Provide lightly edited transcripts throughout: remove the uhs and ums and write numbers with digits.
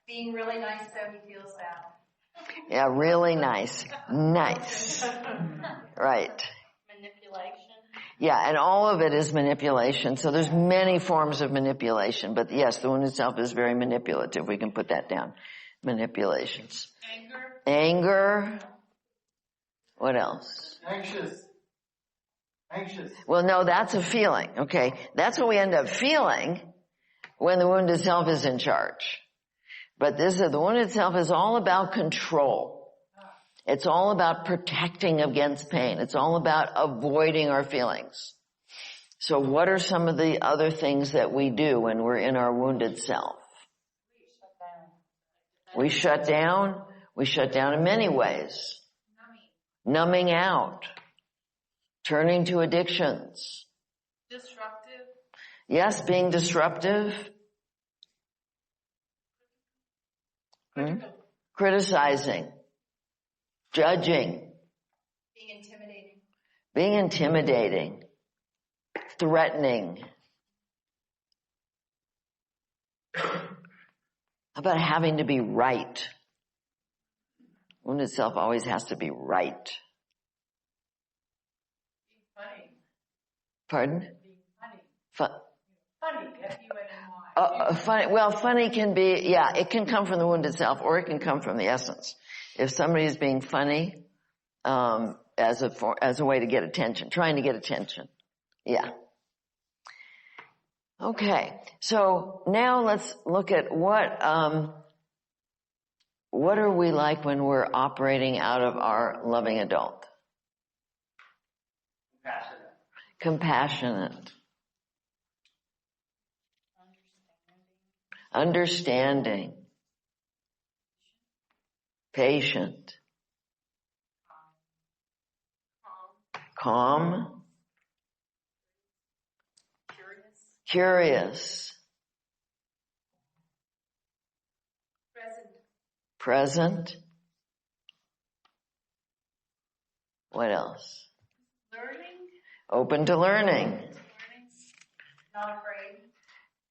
Being really nice so he feels sad. Yeah, really nice. Nice. Right. Manipulation. Yeah, and all of it is manipulation. So there's many forms of manipulation. But yes, the wound itself is very manipulative. We can put that down. Manipulations. Anger. What else? Anxious. Well, no, that's a feeling. Okay. That's what we end up feeling when the wound itself is in charge. But the wound itself is all about control. It's all about protecting against pain. It's all about avoiding our feelings. So what are some of the other things that we do when we're in our wounded self? We shut down. We shut down in many ways. Numbing out. Turning to addictions. Disruptive. Yes, being disruptive. Criticizing. Judging. Being intimidating. Threatening. How about having to be right? Wound itself always has to be right. Funny. Pardon? Being funny. Funny. F-U-N-N-Y. Funny. Well, funny can be, yeah, it can come from the wound itself, or it can come from the essence. If somebody is being funny, as a way to get attention, trying to get attention. Yeah. Okay. So now let's look at what are we like when we're operating out of our loving adult? Compassionate. Understanding. Patient. Calm. Curious. Present. What else? Learning. Open to learning. Not afraid.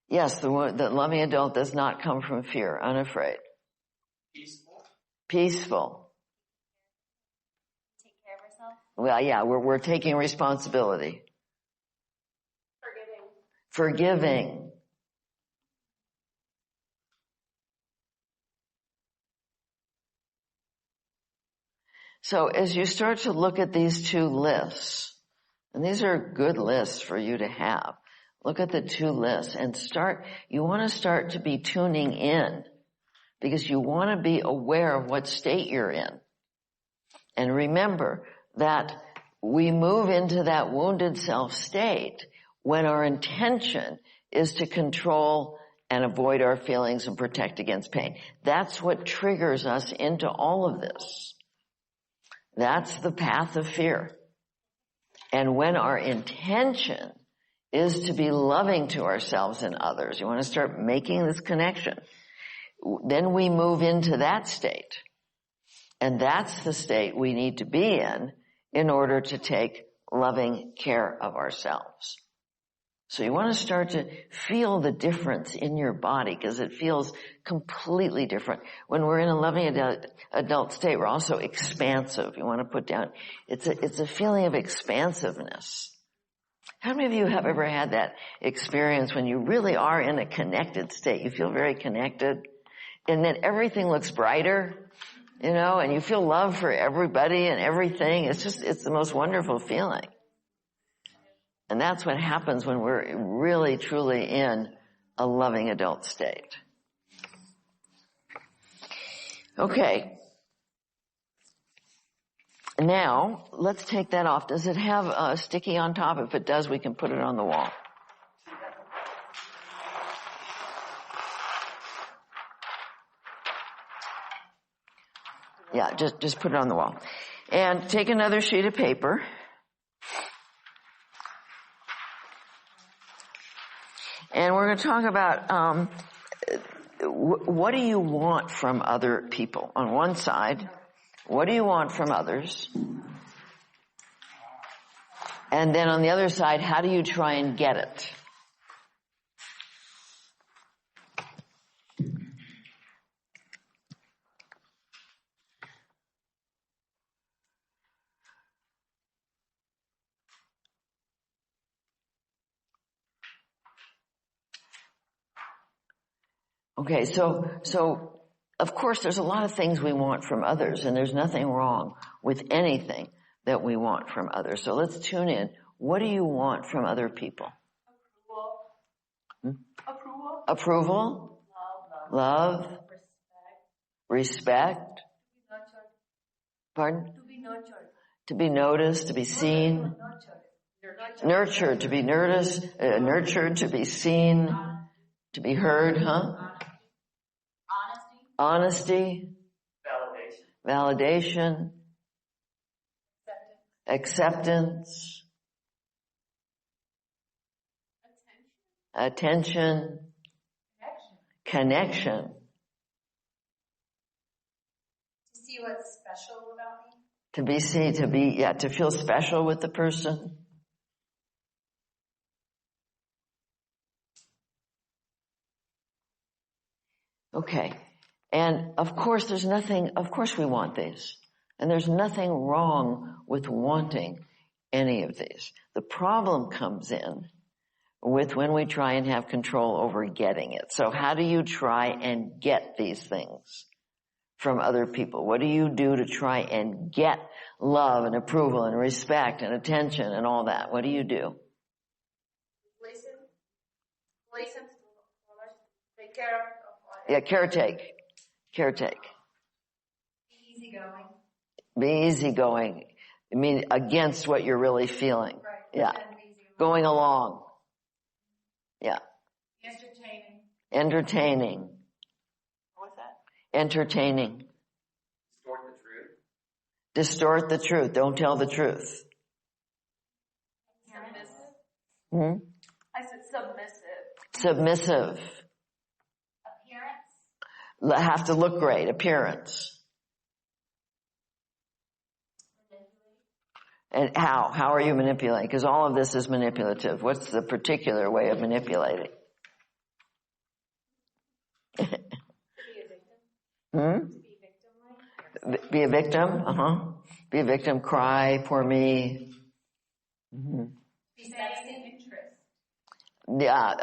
Yes, the loving adult does not come from fear, unafraid. Peaceful. Take care of herself. Well, yeah, we're taking responsibility. Forgiving. So as you start to look at these two lists, and these are good lists for you to have, look at the two lists and you want to start to be tuning in because you want to be aware of what state you're in. And remember that we move into that wounded self state when our intention is to control and avoid our feelings and protect against pain. That's what triggers us into all of this. That's the path of fear. And when our intention is to be loving to ourselves and others, you want to start making this connection, then we move into that state. And that's the state we need to be in order to take loving care of ourselves. So you want to start to feel the difference in your body because it feels completely different. When we're in a loving adult state, we're also expansive. You want to put down, it's a feeling of expansiveness. How many of you have ever had that experience when you really are in a connected state? You feel very connected and then everything looks brighter, and you feel love for everybody and everything. It's the most wonderful feeling. And that's what happens when we're really, truly in a loving adult state. Okay. Now, let's take that off. Does it have a sticky on top? If it does, we can put it on the wall. Yeah, just put it on the wall. And take another sheet of paper. And we're going to talk about what do you want from other people? On one side, what do you want from others? And then on the other side, how do you try and get it? Okay, so of course there's a lot of things we want from others, and there's nothing wrong with anything that we want from others. So let's tune in. What do you want from other people? Approval. Approval? Love? Respect? Pardon? To be nurtured. To be noticed, to be seen. Nurtured, to be noticed, nurtured, to be seen, to be heard, huh? Honesty. Validation. Acceptance. Attention. Connection. To see what's special about me. To be seen, to feel special with the person. Okay. And of course we want these. And there's nothing wrong with wanting any of these. The problem comes in with when we try and have control over getting it. So how do you try and get these things from other people? What do you do to try and get love and approval and respect and attention and all that? What do you do? Listen to others. Take care of others. Yeah, caretake. Be easygoing. I mean, against what you're really feeling. Right. Yeah. Going along. Yeah. Entertaining. What's that? Entertaining. Distort the truth. Don't tell the truth. Submissive. I said submissive. Submissive. Appearance. Have to look great. Appearance. And how? How are you manipulating? Because all of this is manipulative. What's the particular way of manipulating? To be a victim. To be victim-like. Be a victim? Be a victim. Cry. Poor me. Mm-hmm. Be sexy. Interest. Yeah.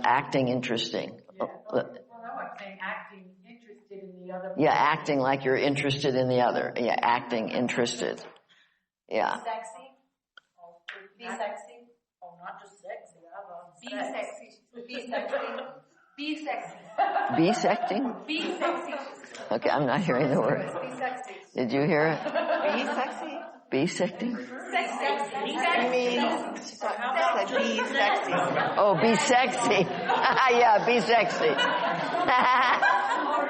Acting interesting. Yeah. Well, I'm saying acting interested in the other. Yeah. Acting like you're interested in the other. Yeah. Acting interested. Yeah. Be sexy. Be sexy. Oh, not just sexy. I love sex. Be sexy. Be sexy. Be sexting? Be sexy. Okay, I'm not hearing the word. Be sexy. Did you hear it? Be sexy. Be sexting? Sexy. I mean, she said be sexy. Oh, be sexy. Yeah, be sexy.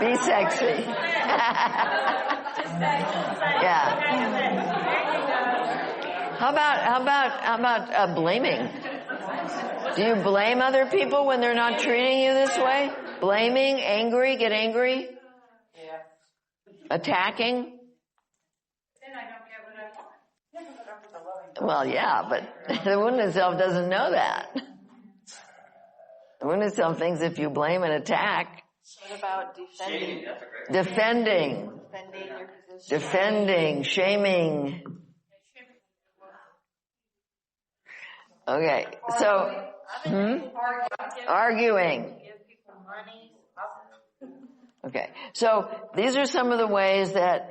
Be sexy. Yeah. How about blaming? Do you blame other people when they're not treating you this way? Blaming, angry, get angry? Yeah. Attacking? Then I don't get what I want. Well, yeah, but the wounded self doesn't know that. The wounded self thinks if you blame and attack. What about defending? Defending. Defending your position. Defending, shaming. Okay, so, arguing. Okay, so these are some of the ways that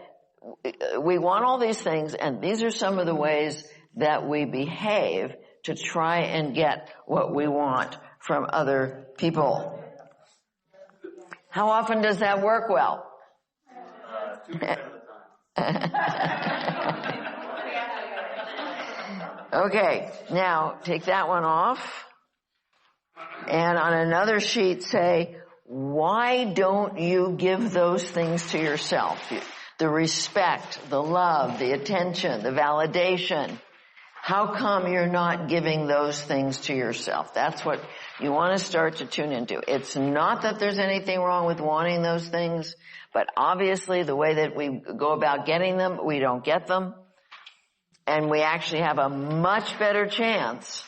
we want all these things, and these are some of the ways that we behave to try and get what we want from other people. How often does that work well? 2% of the time. Okay, now take that one off. And on another sheet say, why don't you give those things to yourself? The respect, the love, the attention, the validation. How come you're not giving those things to yourself? That's what you want to start to tune into. It's not that there's anything wrong with wanting those things, but obviously the way that we go about getting them, we don't get them. And we actually have a much better chance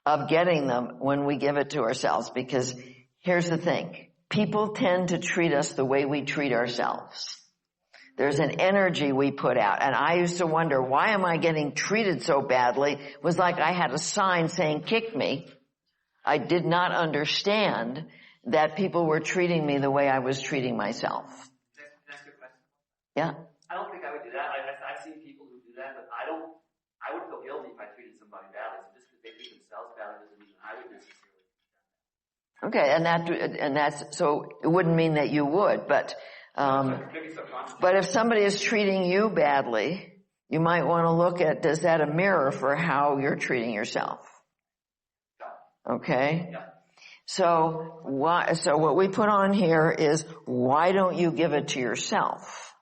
of getting them when we give it to ourselves, because here's the thing. People tend to treat us the way we treat ourselves. There's an energy we put out. And I used to wonder, why am I getting treated so badly? It was like I had a sign saying, kick me. I did not understand that people were treating me the way I was treating myself. Can I ask you a question? Yeah. I don't think I would do that. I've seen people who do that, but I would feel guilty if I treated somebody badly. So just because they treat themselves badly doesn't mean I would necessarily do that. Okay, and that's so it wouldn't mean that you would, but if somebody is treating you badly, you might want to look at, does that a mirror for how you're treating yourself? Okay? Yeah. So what we put on here is, why don't you give it to yourself?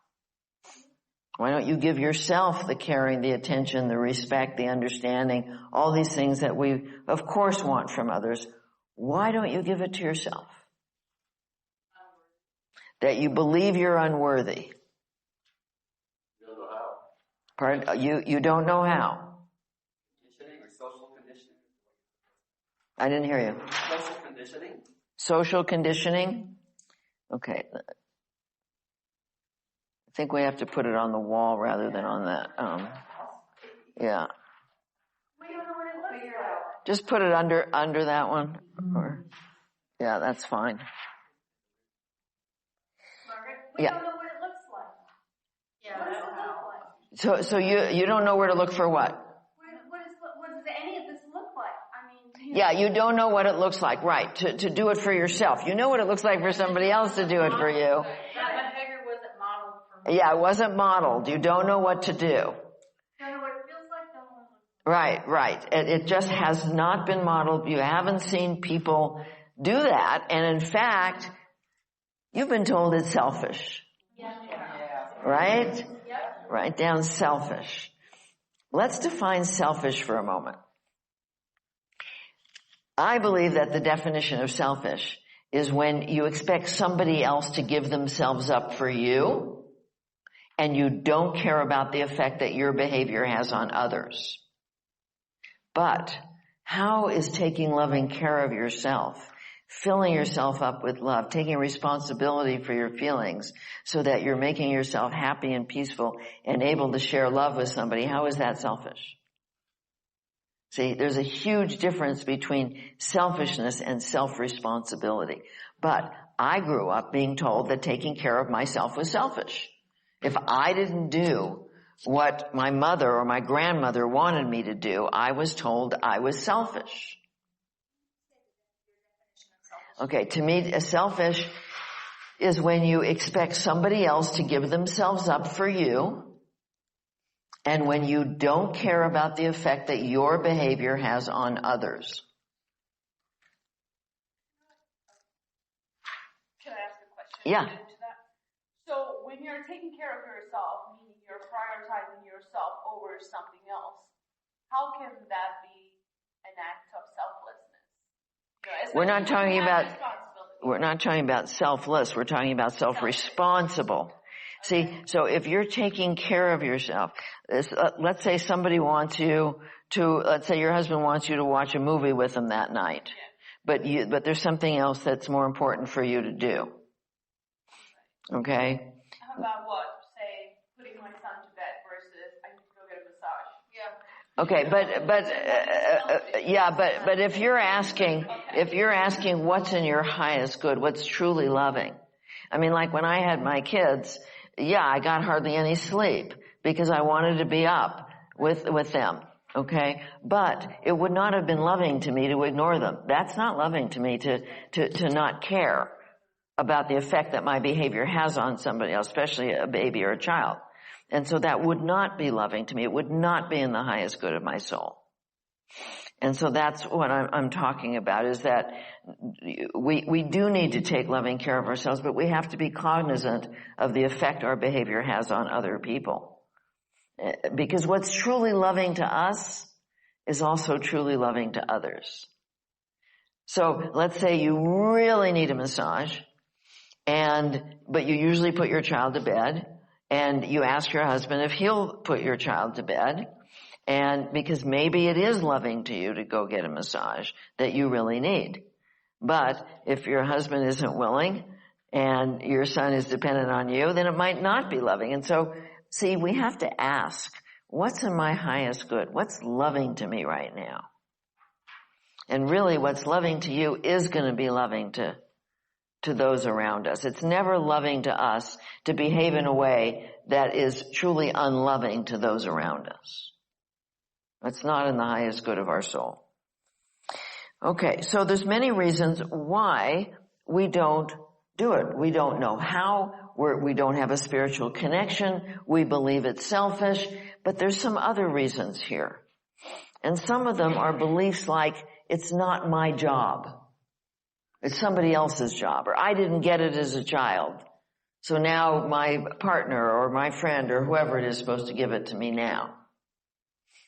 Why don't you give yourself the caring, the attention, the respect, the understanding, all these things that we, of course, want from others? Why don't you give it to yourself? That you believe you're unworthy. You don't know how. Pardon? You don't know how. Conditioning or social conditioning? I didn't hear you. Social conditioning? Social conditioning? Okay. I think we have to put it on the wall rather than on that. Yeah. Just put it under that one. Or, yeah, that's fine. We don't know what it looks like. Yeah, what does it look like? So you don't know where to look for what? What does any of this look like? I mean, Yeah, you don't know what it looks like, right, to do it for yourself. You know what it looks like for somebody else to do it for you. That behavior wasn't modeled for me. Yeah, it wasn't modeled. You don't know what to do. Don't know what it feels like, don't know what it looks Right. It just has not been modeled. You haven't seen people do that. And in fact, you've been told it's selfish. Yeah. Right? Yep. Write down selfish. Let's define selfish for a moment. I believe that the definition of selfish is when you expect somebody else to give themselves up for you and you don't care about the effect that your behavior has on others. But how is taking loving care of yourself, filling yourself up with love, taking responsibility for your feelings so that you're making yourself happy and peaceful and able to share love with somebody, how is that selfish? See, there's a huge difference between selfishness and self-responsibility. But I grew up being told that taking care of myself was selfish. If I didn't do what my mother or my grandmother wanted me to do, I was told I was selfish. Okay, to me, selfish is when you expect somebody else to give themselves up for you, and when you don't care about the effect that your behavior has on others. Can I ask a question? Yeah. To that? So when you're taking care of yourself, meaning you're prioritizing yourself over something else, how can that be an act of selflessness? You know, We're not talking about selfless. We're talking about self-responsible. See, so if you're taking care of yourself, let's say somebody wants you to, let's say your husband wants you to watch a movie with him that night, but there's something else that's more important for you to do. Okay? How about what? Say, putting my son to bed versus I need to go get a massage. Yeah. Okay, but if you're asking what's in your highest good, what's truly loving. I mean, like when I had my kids, I got hardly any sleep because I wanted to be up with them. Okay? But it would not have been loving to me to ignore them. That's not loving to me to not care about the effect that my behavior has on somebody else, especially a baby or a child. And so that would not be loving to me. It would not be in the highest good of my soul. And so that's what I'm talking about, is that we do need to take loving care of ourselves, but we have to be cognizant of the effect our behavior has on other people. Because what's truly loving to us is also truly loving to others. So let's say you really need a massage, but you usually put your child to bed, and you ask your husband if he'll put your child to bed, and because maybe it is loving to you to go get a massage that you really need. But if your husband isn't willing and your son is dependent on you, then it might not be loving. And so, see, we have to ask, what's in my highest good? What's loving to me right now? And really what's loving to you is going to be loving to to those around us. It's never loving to us to behave in a way that is truly unloving to those around us. It's not in the highest good of our soul. Okay, so there's many reasons why we don't do it. We don't know how. We don't have a spiritual connection. We believe it's selfish. But there's some other reasons here. And some of them are beliefs like, it's not my job. It's somebody else's job. Or I didn't get it as a child. So now my partner or my friend or whoever it is supposed to give it to me now.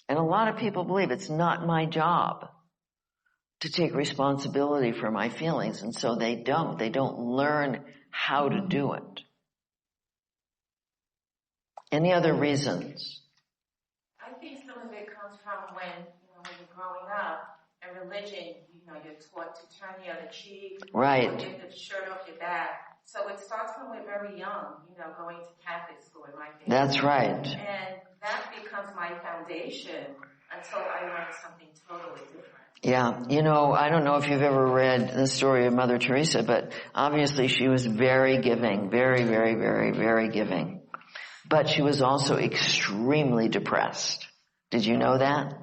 And a lot of people believe it's not my job to take responsibility for my feelings. And so they don't. They don't learn how to do it. Any other reasons? I think some of it comes from when you're growing up, and religion, you're taught to turn the other cheek. Right. Or get the shirt off your back. So it starts when we're very young, going to Catholic school in my family. That's right. And that becomes my foundation until I learn something totally different. Yeah, I don't know if you've ever read the story of Mother Teresa, but obviously she was very giving, very, very, very, very giving. But she was also extremely depressed. Did you know that?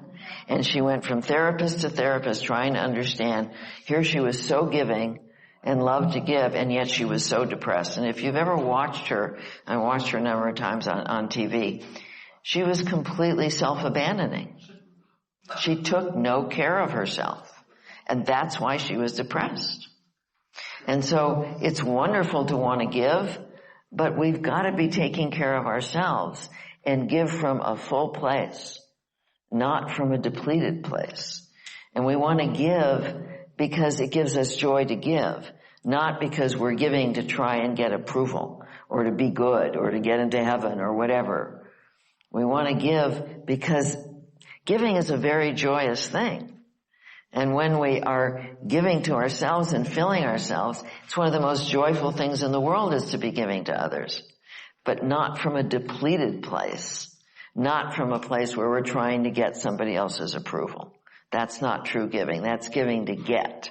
And she went from therapist to therapist trying to understand. Here she was so giving and loved to give, and yet she was so depressed. And if you've ever watched her, I watched her a number of times on TV, she was completely self-abandoning. She took no care of herself. And that's why she was depressed. And so it's wonderful to want to give, but we've got to be taking care of ourselves and give from a full place, not from a depleted place. And we want to give because it gives us joy to give, not because we're giving to try and get approval or to be good or to get into heaven or whatever. We want to give because giving is a very joyous thing. And when we are giving to ourselves and filling ourselves, it's one of the most joyful things in the world is to be giving to others. But not from a depleted place. Not from a place where we're trying to get somebody else's approval. That's not true giving. That's giving to get.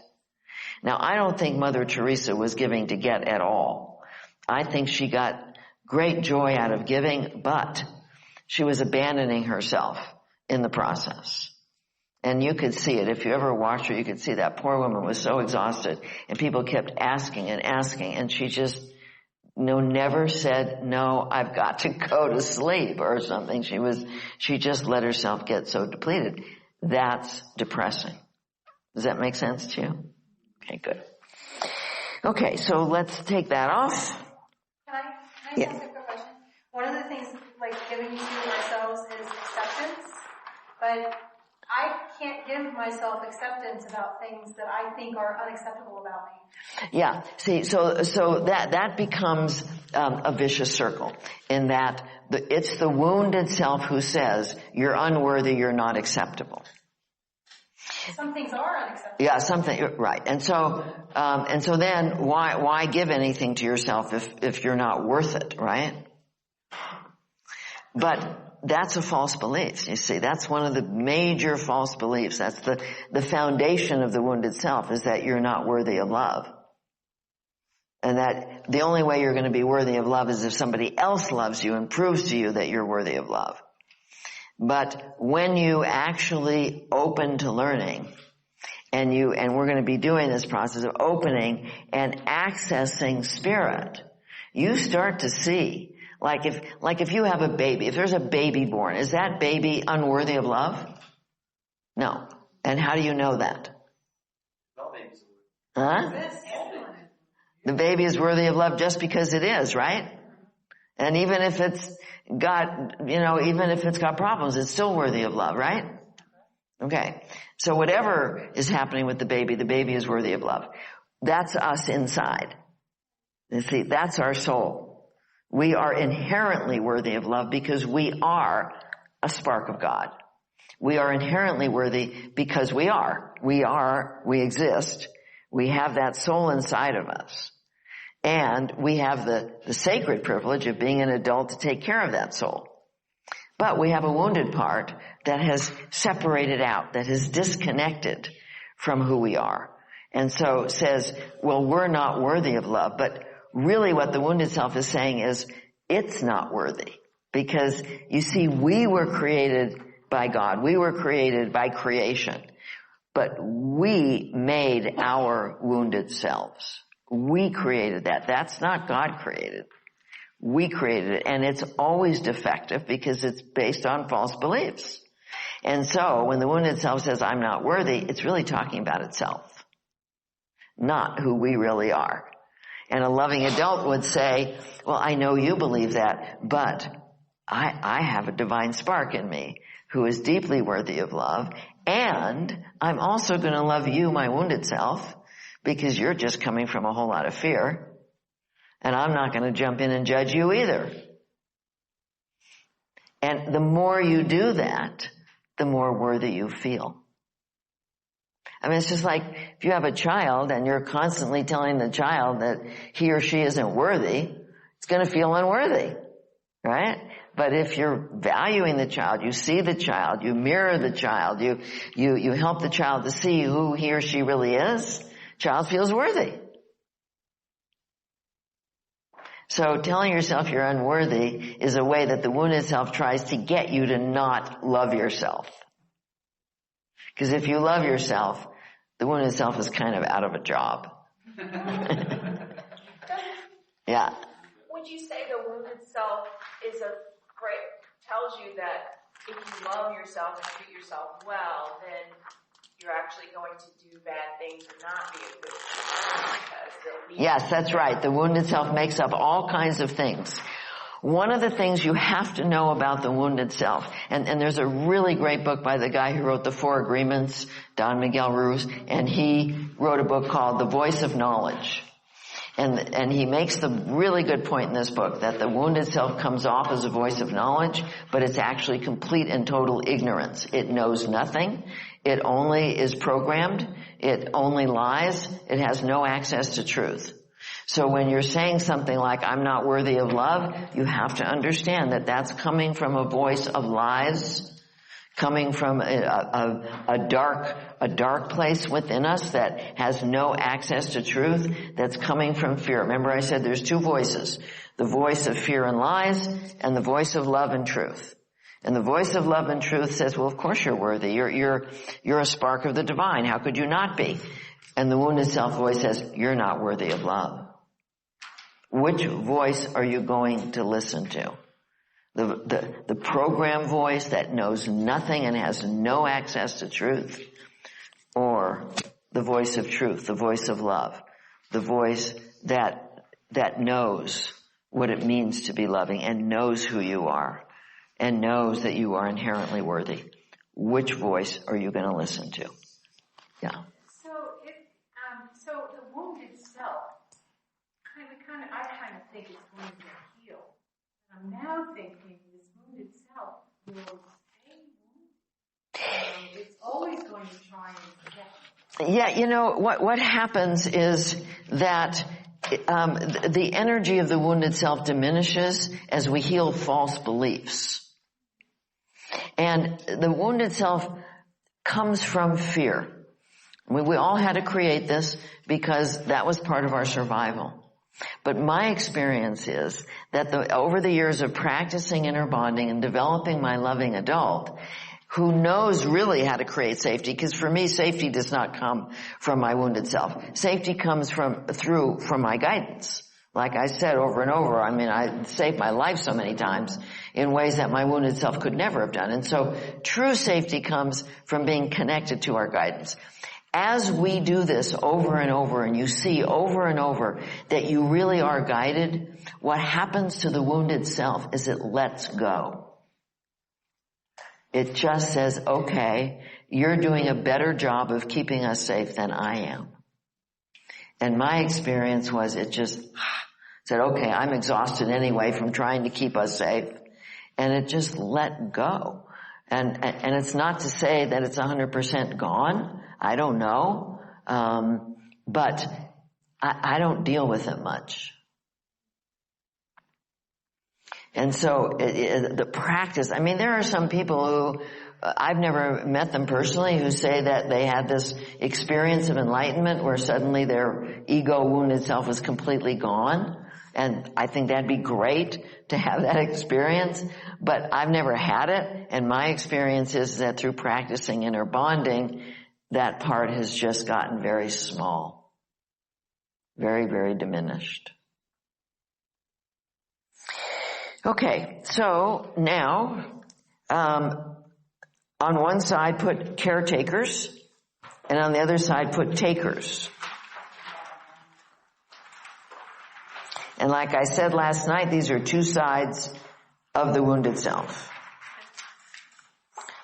Now, I don't think Mother Teresa was giving to get at all. I think she got great joy out of giving, but she was abandoning herself in the process. And you could see it. If you ever watched her, you could see that poor woman was so exhausted. And people kept asking and asking. And she just, never said, no, I've got to go to sleep or something. She just let herself get so depleted. That's depressing. Does that make sense to you? Okay, good. Okay, so let's take that off. Can I just ask a quick question? One of the things, like giving to ourselves is acceptance, but I can't give myself acceptance about things that I think are unacceptable about me. Yeah, see, so that becomes a vicious circle in that it's the wounded self who says, you're unworthy, you're not acceptable. Some things are unacceptable. Yeah, something, right. And so then why give anything to yourself if you're not worth it, right? But that's a false belief, you see. That's one of the major false beliefs. That's the foundation of the wounded self, is that you're not worthy of love. And that the only way you're going to be worthy of love is if somebody else loves you and proves to you that you're worthy of love. But when you actually open to learning, and we're going to be doing this process of opening and accessing spirit, you start to see, like if you have a baby, if there's a baby born, is that baby unworthy of love? No. And how do you know that? Huh? The baby is worthy of love just because it is, right? And even if it's got problems, it's still worthy of love, right? Okay. So whatever is happening with the baby is worthy of love. That's us inside. You see, that's our soul. We are inherently worthy of love because we are a spark of God. We are inherently worthy because we are. We exist. We have that soul inside of us. And we have the sacred privilege of being an adult to take care of that soul. But we have a wounded part that has separated out, that has disconnected from who we are. And so says, well, we're not worthy of love. But really what the wounded self is saying is, it's not worthy. Because, you see, we were created by God. We were created by creation. But we made our wounded selves. We created that. That's not God created. We created it. And it's always defective because it's based on false beliefs. And so when the wounded self says, I'm not worthy, it's really talking about itself, not who we really are. And a loving adult would say, well, I know you believe that, but I have a divine spark in me who is deeply worthy of love, and I'm also going to love you, my wounded self, because you're just coming from a whole lot of fear, and I'm not going to jump in and judge you either. And the more you do that, the more worthy you feel. I mean, it's just like if you have a child and you're constantly telling the child that he or she isn't worthy, it's going to feel unworthy, right? But if you're valuing the child, you see the child, you mirror the child, you help the child to see who he or she really is, child feels worthy. So telling yourself you're unworthy is a way that the wounded self tries to get you to not love yourself. Because if you love yourself, the wounded self is kind of out of a job. Yeah. Would you say the wounded self is tells you that if you love yourself and treat yourself well, then you're actually going to do bad things or not be a good person? Yes, that's right. The wounded self makes up all kinds of things. One of the things you have to know about the wounded self, and there's a really great book by the guy who wrote The Four Agreements, Don Miguel Ruiz, and he wrote a book called The Voice of Knowledge. And he makes the really good point in this book that the wounded self comes off as a voice of knowledge, but it's actually complete and total ignorance. It knows nothing. It only is programmed. It only lies. It has no access to truth. So when you're saying something like, I'm not worthy of love, you have to understand that that's coming from a voice of lies, coming from a dark place within us that has no access to truth, that's coming from fear. Remember I said there's two voices, the voice of fear and lies and the voice of love and truth. And the voice of love and truth says, well, of course you're worthy. You're a spark of the divine. How could you not be? And the wounded self voice says, you're not worthy of love. Which voice are you going to listen to? The program voice that knows nothing and has no access to truth, or the voice of truth, the voice of love, the voice that knows what it means to be loving and knows who you are and knows that you are inherently worthy. Which voice are you going to listen to? Yeah. So the wounded self, I kind of think it's going to heal. I'm now thinking this wounded self will stay wounded. It's always going to try and protect. Yeah, you know, what happens is that the energy of the wounded self diminishes as we heal false beliefs. And the wounded self comes from fear. We all had to create this because that was part of our survival. But my experience is that over the years of practicing inner bonding and developing my loving adult, who knows really how to create safety, because for me, safety does not come from my wounded self. Safety comes from my guidance. Like I said over and over, I mean, I saved my life so many times in ways that my wounded self could never have done. And so true safety comes from being connected to our guidance. As we do this over and over, and you see over and over that you really are guided, what happens to the wounded self is it lets go. It just says, okay, you're doing a better job of keeping us safe than I am. And my experience was it just said, okay, I'm exhausted anyway from trying to keep us safe. And it just let go. And it's not to say that it's 100% gone. I don't know. But I don't deal with it much. And so the practice, I mean, there are some people who I've never met them personally who say that they had this experience of enlightenment where suddenly their ego wounded self is completely gone. And I think that'd be great to have that experience, but I've never had it. And my experience is that through practicing inner bonding, that part has just gotten very small. Very, very diminished. Okay, so now, on one side put caretakers, and on the other side put takers. And like I said last night, these are two sides of the wounded self.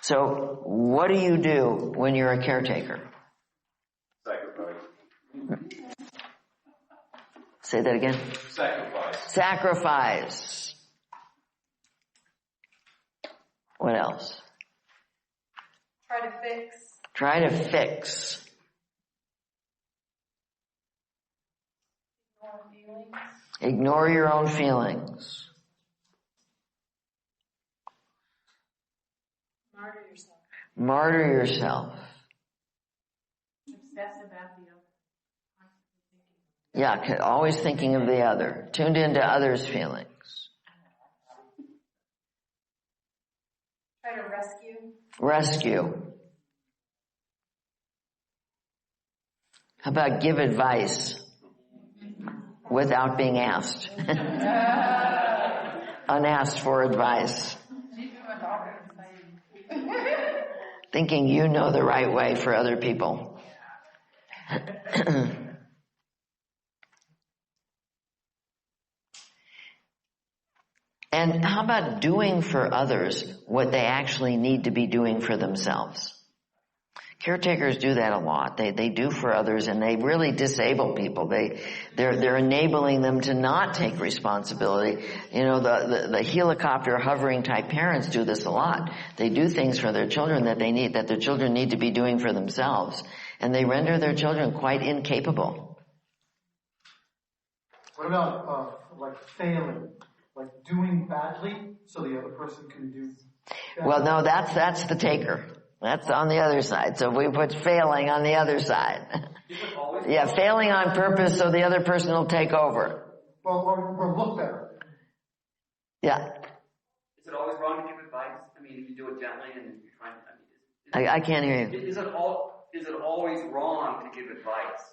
So, what do you do when you're a caretaker? Sacrifice. Say that again. Sacrifice. Sacrifice. What else? Try to fix. Try to fix. Ignore your own feelings. Martyr yourself. Martyr yourself. Obsess about the other. Yeah, always thinking of the other. Tuned into others' feelings. Try to rescue. Rescue. How about give advice without being asked? Unasked for advice. Thinking you know the right way for other people. And how about doing for others what they actually need to be doing for themselves? Caretakers do that a lot. They do for others, and they really disable people. They're enabling them to not take responsibility. You know, the helicopter hovering type parents do this a lot. They do things for their children that their children need to be doing for themselves, and they render their children quite incapable. What about like failing, like doing badly so the other person can do better? Well, no, that's the taker. That's on the other side. So we put failing on the other side. Yeah, failing on purpose so the other person will take over. Well, or look better. Yeah. Is it always wrong to give advice? I mean, if you do it gently and you're trying to... I can't hear you. Is it always wrong to give advice?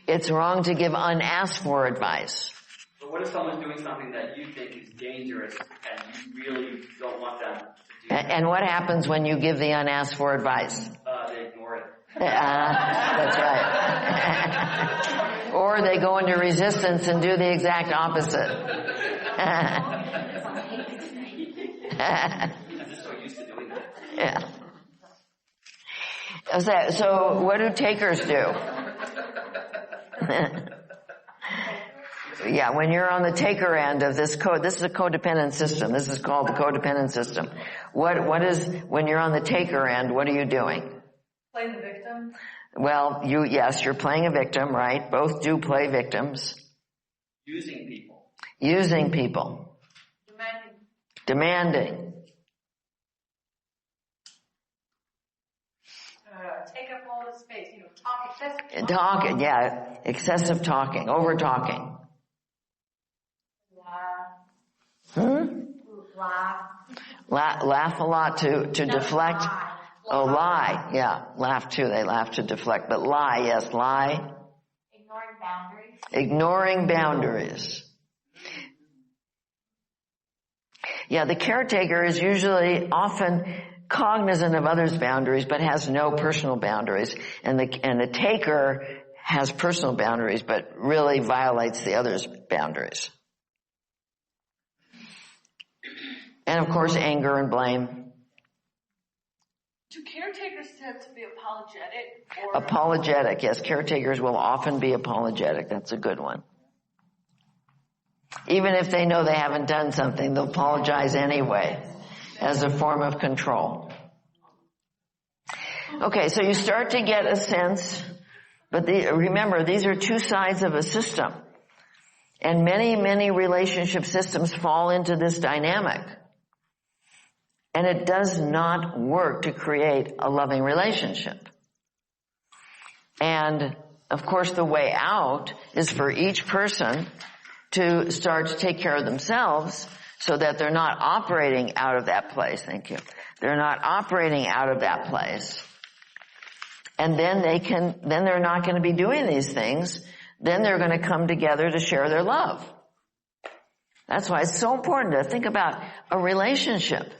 It's wrong to give unasked for advice. But what if someone's doing something that you think is dangerous and you really don't want them to do that? And what happens when you give the unasked for advice? They ignore it. That's right. Or they go into resistance and do the exact opposite. I'm just so used to doing that. Yeah. So what do takers do? Yeah, when you're on the taker end of this is a codependent system. This is called the codependent system. What is, when you're on the taker end, what are you doing? Play the victim. Well, you're playing a victim, right? Both do play victims. Using people. Using people. Demanding. Take up all the space, talk excessively. Talking, yeah, excessive talking, over talking. Laugh a lot to deflect. Lie. Oh, lie. Yeah, laugh too. They laugh to deflect. But lie, yes, lie. Ignoring boundaries. Ignoring boundaries. Yeah, the caretaker is usually often cognizant of others' boundaries, but has no personal boundaries. And the taker has personal boundaries, but really violates the other's boundaries. And of course, anger and blame. Do caretakers tend to be apologetic? Or Apologetic, yes. Caretakers will often be apologetic. That's a good one. Even if they know they haven't done something, they'll apologize anyway as a form of control. Okay, so you start to get a sense, but remember, these are two sides of a system. And many, many relationship systems fall into this dynamic. And it does not work to create a loving relationship. And of course, the way out is for each person to start to take care of themselves so that they're not operating out of that place. Thank you. They're not operating out of that place. And then they're not going to be doing these things. Then they're going to come together to share their love. That's why it's so important to think about a relationship.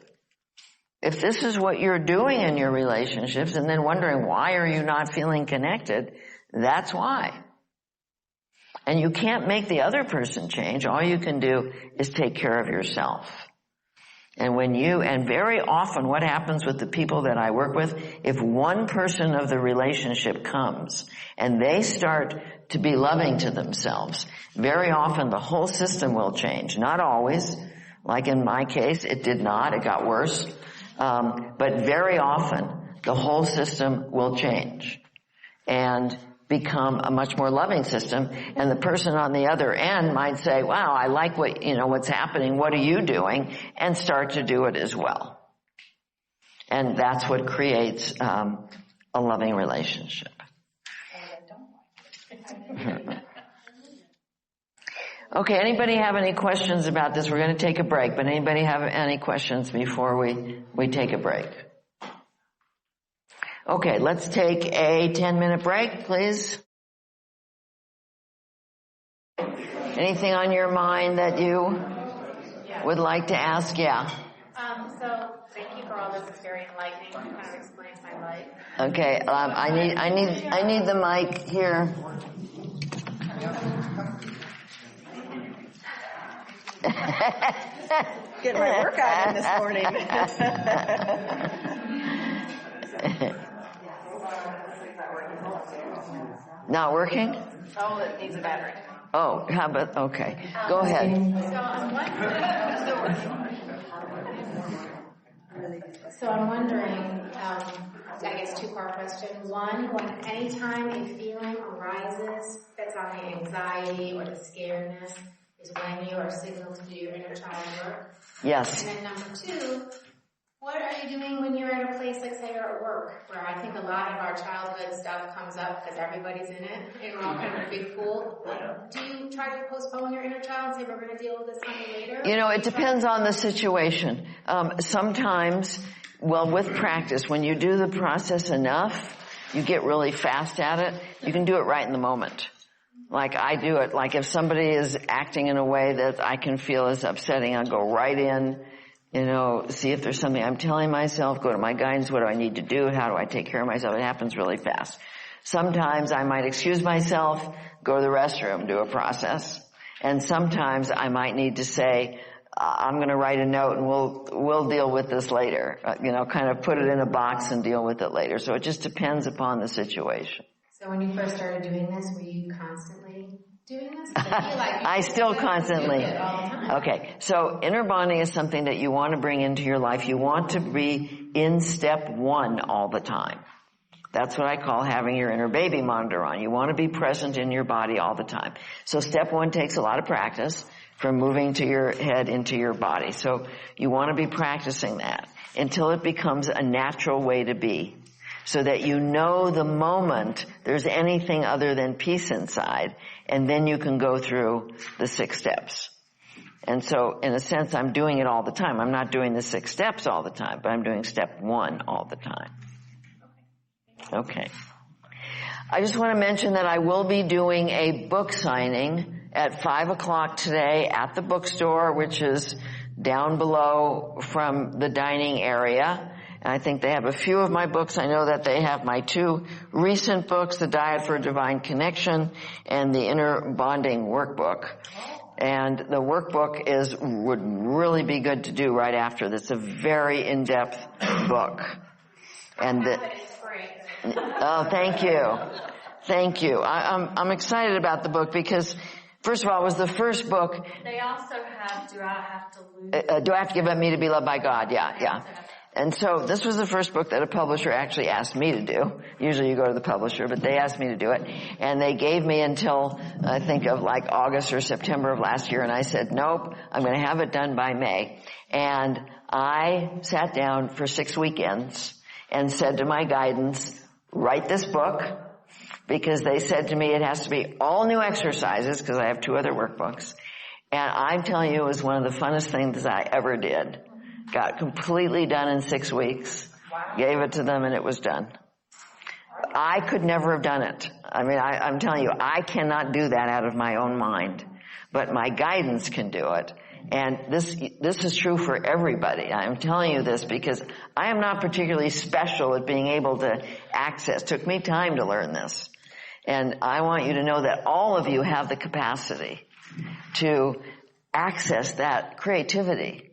If this is what you're doing in your relationships and then wondering why are you not feeling connected, that's why. And you can't make the other person change. All you can do is take care of yourself. And very often what happens with the people that I work with, if one person of the relationship comes and they start to be loving to themselves, very often the whole system will change. Not always. Like in my case, it did not. It got worse. But very often the whole system will change and become a much more loving system. And the person on the other end might say, wow, I like what's happening. What are you doing? And start to do it as well. And that's what creates a loving relationship. Okay, anybody have any questions about this? We're going to take a break, but anybody have any questions before we take a break? Okay, let's take a 10-minute break, please. Anything on your mind that you would like to ask? Yeah. So thank you for all this. It's very enlightening. It kind of explains my life. Okay, I need the mic here. Get my workout in this morning. Not working? Oh, it needs a battery. Oh, how about, okay. Go ahead. So I'm wondering, I guess two-part question. One, when anytime a feeling arises that's on the anxiety or the scaredness is when you are signaled to do your inner child work. Yes. And then number two, what are you doing when you're at a place, like say you're at work, where I think a lot of our childhood stuff comes up because everybody's in it and we're all kind of a big pool. Do you try to postpone your inner child and say we're going to deal with this on later? It depends on the situation. Sometimes, with practice, when you do the process enough, you get really fast at it. You can do it right in the moment. Like I do it. Like if somebody is acting in a way that I can feel is upsetting, I'll go right in, see if there's something I'm telling myself, go to my guidance, what do I need to do, how do I take care of myself? It happens really fast. Sometimes I might excuse myself, go to the restroom, do a process. And sometimes I might need to say, I'm going to write a note and we'll deal with this later. Kind of put it in a box and deal with it later. So it just depends upon the situation. So when you first started doing this, were you constantly doing this? I still constantly. Okay, so inner bonding is something that you want to bring into your life. You want to be in step one all the time. That's what I call having your inner baby monitor on. You want to be present in your body all the time. So step one takes a lot of practice from moving to your head into your body. So you want to be practicing that until it becomes a natural way to be. So that you know the moment there's anything other than peace inside, and then you can go through the 6 steps. And so, in a sense, I'm doing it all the time. I'm not doing the 6 steps all the time, but I'm doing step 1 all the time. Okay. I just want to mention that I will be doing a book signing at 5 o'clock today at the bookstore, which is down below from the dining area. I think they have a few of my books. I know that they have my 2 recent books, The Diet for a Divine Connection and the Inner Bonding Workbook. And the workbook would really be good to do right after. That's a very in-depth book. And oh, thank you. Thank you. I'm excited about the book because, first of all, it was the first book. They also have, Do I Have to Lose? Do I have to give up me to be loved by God? Yeah. And so this was the first book that a publisher actually asked me to do. Usually you go to the publisher, but they asked me to do it. And they gave me until, I think, of like August or September of last year. And I said, nope, I'm going to have it done by May. And I sat down for 6 weekends and said to my guidance, write this book, because they said to me it has to be all new exercises, because I have 2 other workbooks. And I'm telling you, it was one of the funnest things I ever did. Got completely done in 6 weeks. Wow. Gave it to them and it was done. I could never have done it. I mean, I'm telling you, I cannot do that out of my own mind. But my guidance can do it. And this is true for everybody. I'm telling you this because I am not particularly special at being able to access. It took me time to learn this. And I want you to know that all of you have the capacity to access that creativity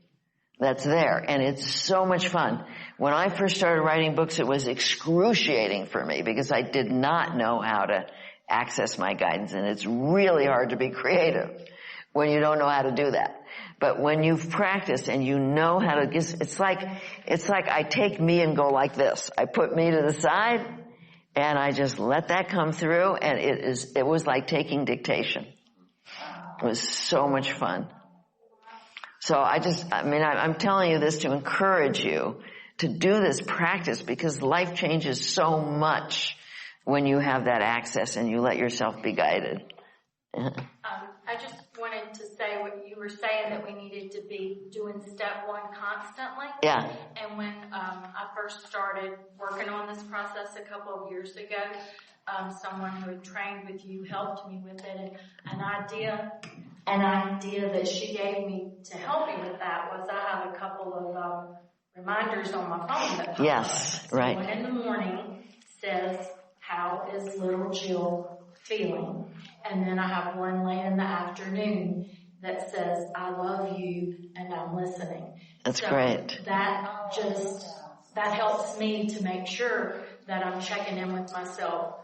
that's there. And it's so much fun. When I first started writing books, it was excruciating for me because I did not know how to access my guidance. And it's really hard to be creative when you don't know how to do that. But when you've practiced and you know how to, it's like I take me and go like this. I put me to the side and I just let that come through, and it was like taking dictation. It was so much fun. So I'm telling you this to encourage you to do this practice, because life changes so much when you have that access and you let yourself be guided. I just wanted to say what you were saying, that we needed to be doing step 1 constantly. Yeah. And when I first started working on this process a couple of years ago, someone who had trained with you helped me with it. And an idea that she gave me to help me with that was I have a couple of reminders on my phone that pop Yes, up. right. One in the morning says, "How is little Jill feeling?" And then I have one late in the afternoon that says, "I love you and I'm listening." That's great. That helps me to make sure that I'm checking in with myself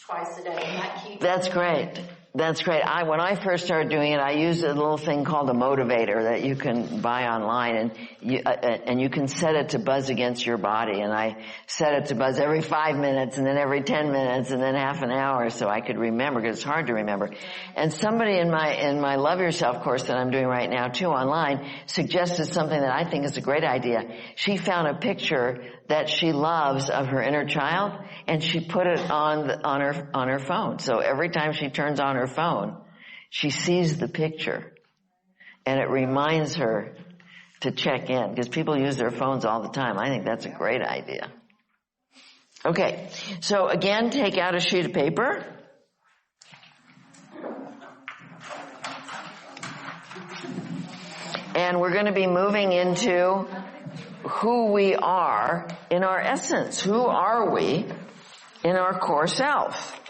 twice a day. And That's great. That's great. When I first started doing it, I used a little thing called a motivator that you can buy online, and you can set it to buzz against your body. And I set it to buzz every 5 minutes, and then every 10 minutes, and then half an hour, so I could remember, because it's hard to remember. And somebody in my Love Yourself course that I'm doing right now too online suggested something that I think is a great idea. She found a picture that she loves of her inner child, and she put it on her phone. So every time she turns on her phone, she sees the picture, and it reminds her to check in, because people use their phones all the time. I think that's a great idea. Okay, so again, take out a sheet of paper. And we're going to be moving into who we are in our essence. Who are we in our core self?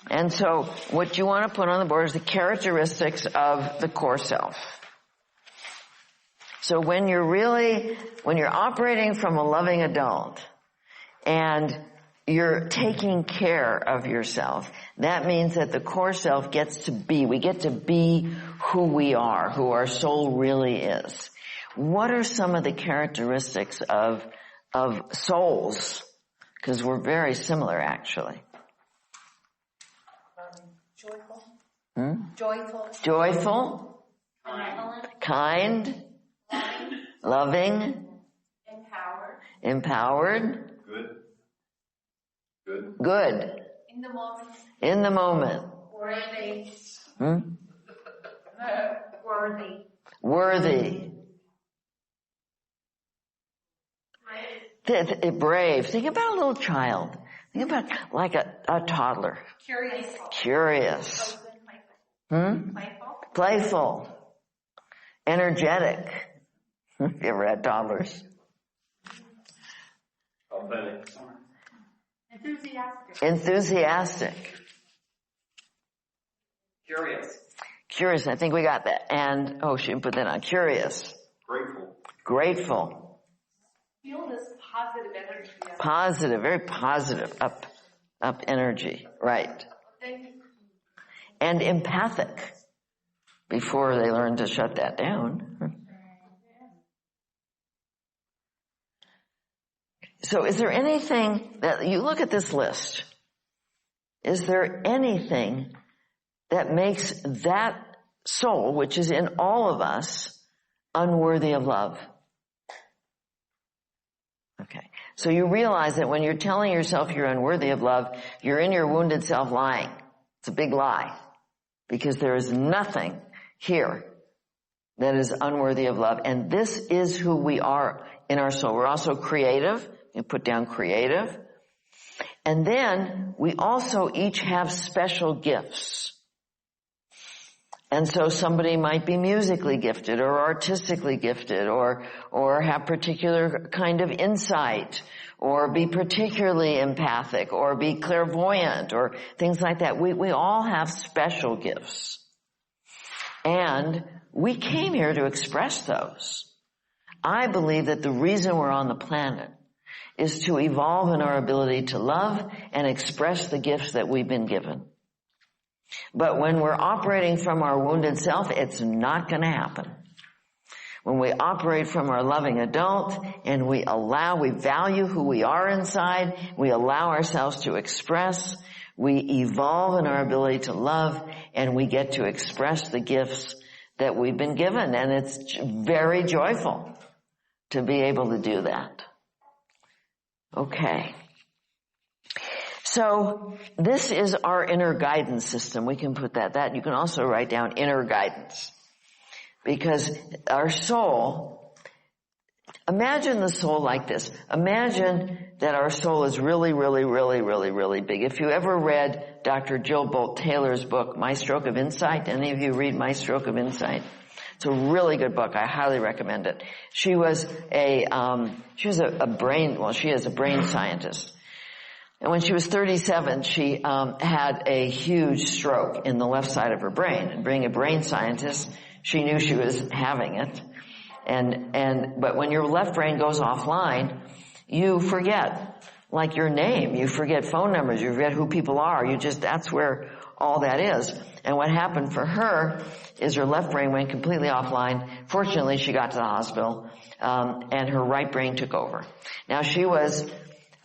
And so what you want to put on the board is the characteristics of the core self. So when you're operating from a loving adult and you're taking care of yourself, that means that the core self we get to be who we are, who our soul really is. What are some of the characteristics of souls? Because we're very similar, actually. Joyful. Kind. Loving. Empowered. Good. In the moment. Worthy. Brave. Think about a little child. Think about like a toddler. Curious. Playful. Energetic. You ever had toddlers? Authentic. Enthusiastic. Curious. I think we got that. And, she didn't put that on. Curious. Grateful. Feel this positive energy. Positive, very positive, up energy, right. And empathic, before they learn to shut that down. So is there anything that, you look at this list, is there anything that makes that soul, which is in all of us, unworthy of love? Okay. So you realize that when you're telling yourself you're unworthy of love, you're in your wounded self lying. It's a big lie. Because there is nothing here that is unworthy of love. And this is who we are in our soul. We're also creative. You put down creative. And then we also each have special gifts. And so somebody might be musically gifted or artistically gifted or have particular kind of insight or be particularly empathic or be clairvoyant or things like that. We all have special gifts. And we came here to express those. I believe that the reason we're on the planet is to evolve in our ability to love and express the gifts that we've been given. But when we're operating from our wounded self, it's not going to happen. When we operate from our loving adult and we value who we are inside, we allow ourselves to express, we evolve in our ability to love, and we get to express the gifts that we've been given. And it's very joyful to be able to do that. Okay. So this is our inner guidance system. We can put that. You can also write down inner guidance. Because our soul, imagine the soul like this. Imagine that our soul is really, really, really, really, really big. If you ever read Dr. Jill Bolt Taylor's book, My Stroke of Insight, any of you read My Stroke of Insight? It's a really good book. I highly recommend it. She is a brain scientist. And when she was 37, she had a huge stroke in the left side of her brain. And being a brain scientist, she knew she was having it. But when your left brain goes offline, you forget, like your name, you forget phone numbers, you forget who people are. That's where all that is. And what happened for her is her left brain went completely offline. Fortunately, she got to the hospital, and her right brain took over. Now, she was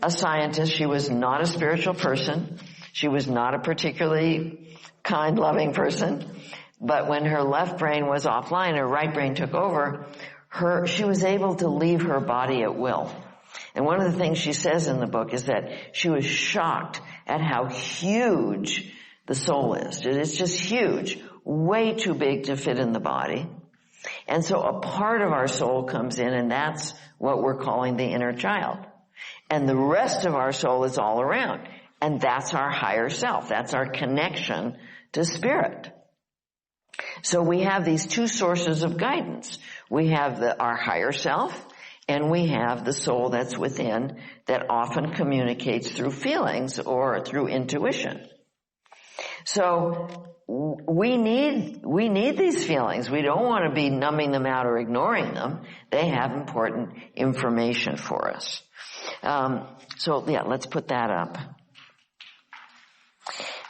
a scientist. She was not a spiritual person. She was not a particularly kind, loving person. But when her left brain was offline, her right brain took over, she was able to leave her body at will. And one of the things she says in the book is that she was shocked at how huge the soul is. It's just huge, way too big to fit in the body. And so a part of our soul comes in, and that's what we're calling the inner child. And the rest of our soul is all around. And that's our higher self. That's our connection to spirit. So we have these two sources of guidance. We have our higher self, and we have the soul that's within that often communicates through feelings or through intuition. So we need these feelings. We don't want to be numbing them out or ignoring them. They have important information for us. Let's put that up.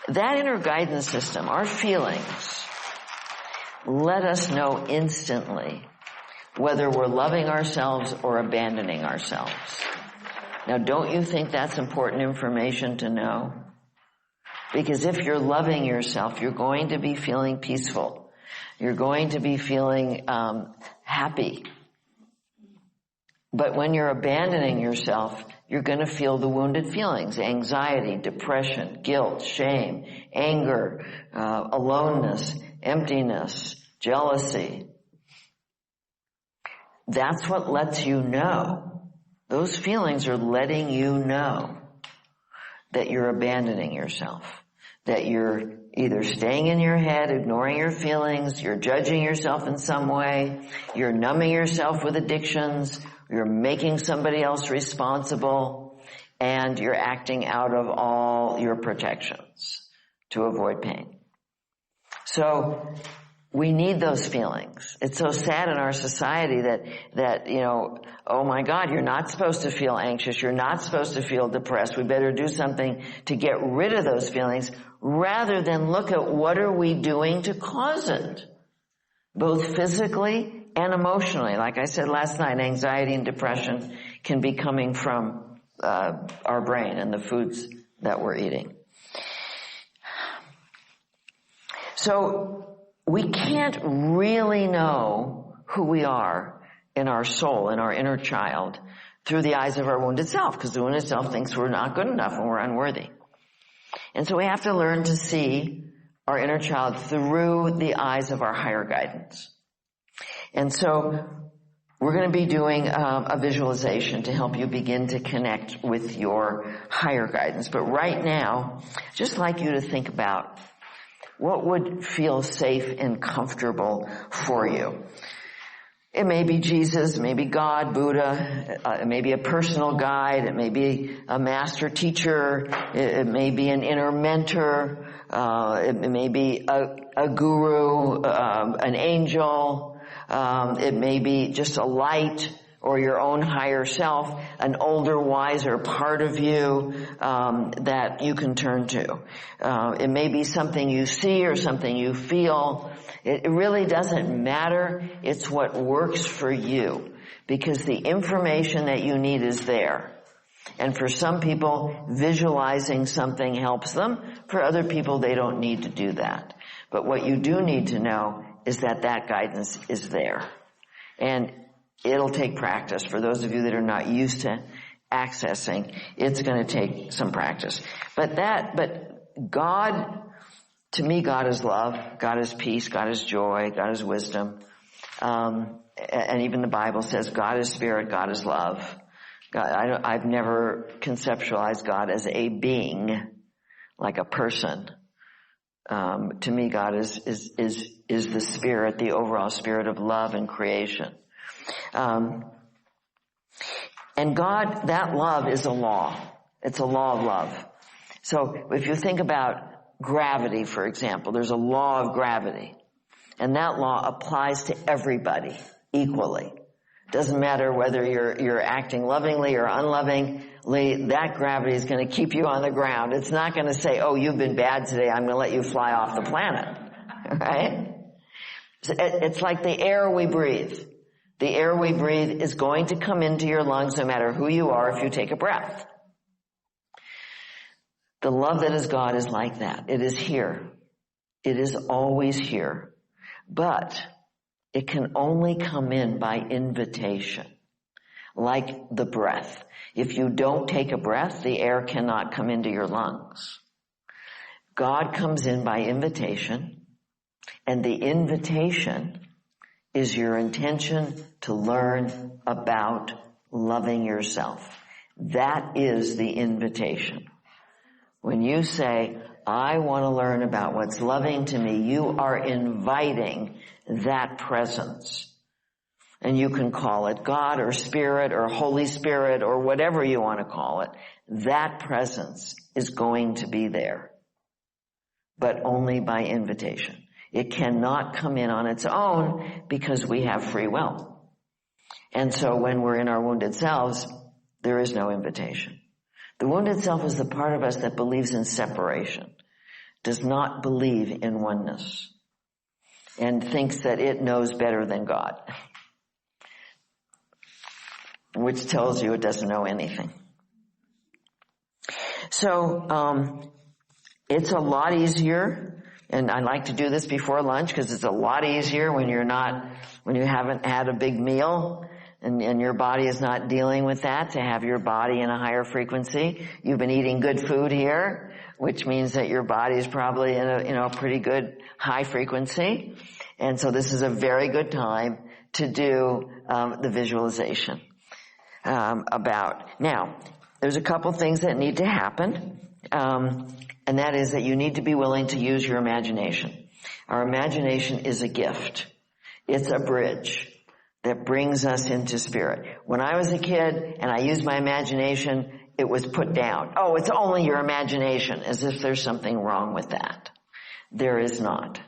That inner guidance system, our feelings, let us know instantly whether we're loving ourselves or abandoning ourselves. Now, don't you think that's important information to know? Because if you're loving yourself, you're going to be feeling peaceful. You're going to be feeling happy. But when you're abandoning yourself, you're going to feel the wounded feelings: anxiety, depression, guilt, shame, anger, aloneness, emptiness, jealousy. That's what lets you know. Those feelings are letting you know that you're abandoning yourself, that you're either staying in your head, ignoring your feelings, you're judging yourself in some way, you're numbing yourself with addictions, you're making somebody else responsible, and you're acting out of all your protections to avoid pain. So we need those feelings. It's so sad in our society that oh my God, you're not supposed to feel anxious. You're not supposed to feel depressed. We better do something to get rid of those feelings rather than look at what are we doing to cause it, both physically and emotionally. Like I said last night, anxiety and depression can be coming from our brain and the foods that we're eating. So we can't really know who we are in our soul, in our inner child, through the eyes of our wounded self, because the wounded self thinks we're not good enough and we're unworthy. And so we have to learn to see our inner child through the eyes of our higher guidance. And so we're going to be doing a visualization to help you begin to connect with your higher guidance. But right now, I'd just like you to think about what would feel safe and comfortable for you. It may be Jesus, it may be God, Buddha, it may be a personal guide, it may be a master teacher, it may be an inner mentor, it may be a guru, an angel, it may be just a light or your own higher self, an older, wiser part of you that you can turn to. It may be something you see or something you feel. It really doesn't matter. It's what works for you, because the information that you need is there. And for some people, visualizing something helps them. For other people, they don't need to do that. But what you do need to know is that that guidance is there. And it'll take practice. For those of you that are not used to accessing, it's going to take some practice. But God, to me, God is love, God is peace, God is joy, God is wisdom. And even the Bible says God is spirit, God is love. I've never conceptualized God as a being, like a person. To me, God is the spirit, the overall spirit of love and creation. And God, that love is a law. It's a law of love. So if you think about gravity, for example, there's a law of gravity. And that law applies to everybody equally. Doesn't matter whether you're acting lovingly or unlovingly, that gravity is going to keep you on the ground. It's not going to say, oh, you've been bad today, I'm going to let you fly off the planet. Right? It's like the air we breathe. The air we breathe is going to come into your lungs no matter who you are if you take a breath. The love that is God is like that. It is here. It is always here. But it can only come in by invitation, like the breath. If you don't take a breath, the air cannot come into your lungs. God comes in by invitation, and the invitation is your intention to learn about loving yourself. That is the invitation. When you say, I want to learn about what's loving to me, you are inviting that presence. And you can call it God or Spirit or Holy Spirit or whatever you want to call it. That presence is going to be there, but only by invitation. It cannot come in on its own because we have free will. And so when we're in our wounded selves, there is no invitation. The wounded self is the part of us that believes in separation, does not believe in oneness, and thinks that it knows better than God, which tells you it doesn't know anything. So it's a lot easier, and I like to do this before lunch because it's a lot easier when you haven't had a big meal and your body is not dealing with that, to have your body in a higher frequency. You've been eating good food here, which means that your body is probably in a pretty good high frequency. And so this is a very good time to do the visualization about. Now, there's a couple things that need to happen, and that is that you need to be willing to use your imagination. Our imagination is a gift. It's a bridge that brings us into spirit. When I was a kid and I used my imagination, it was put down. Oh, it's only your imagination, as if there's something wrong with that. There is not.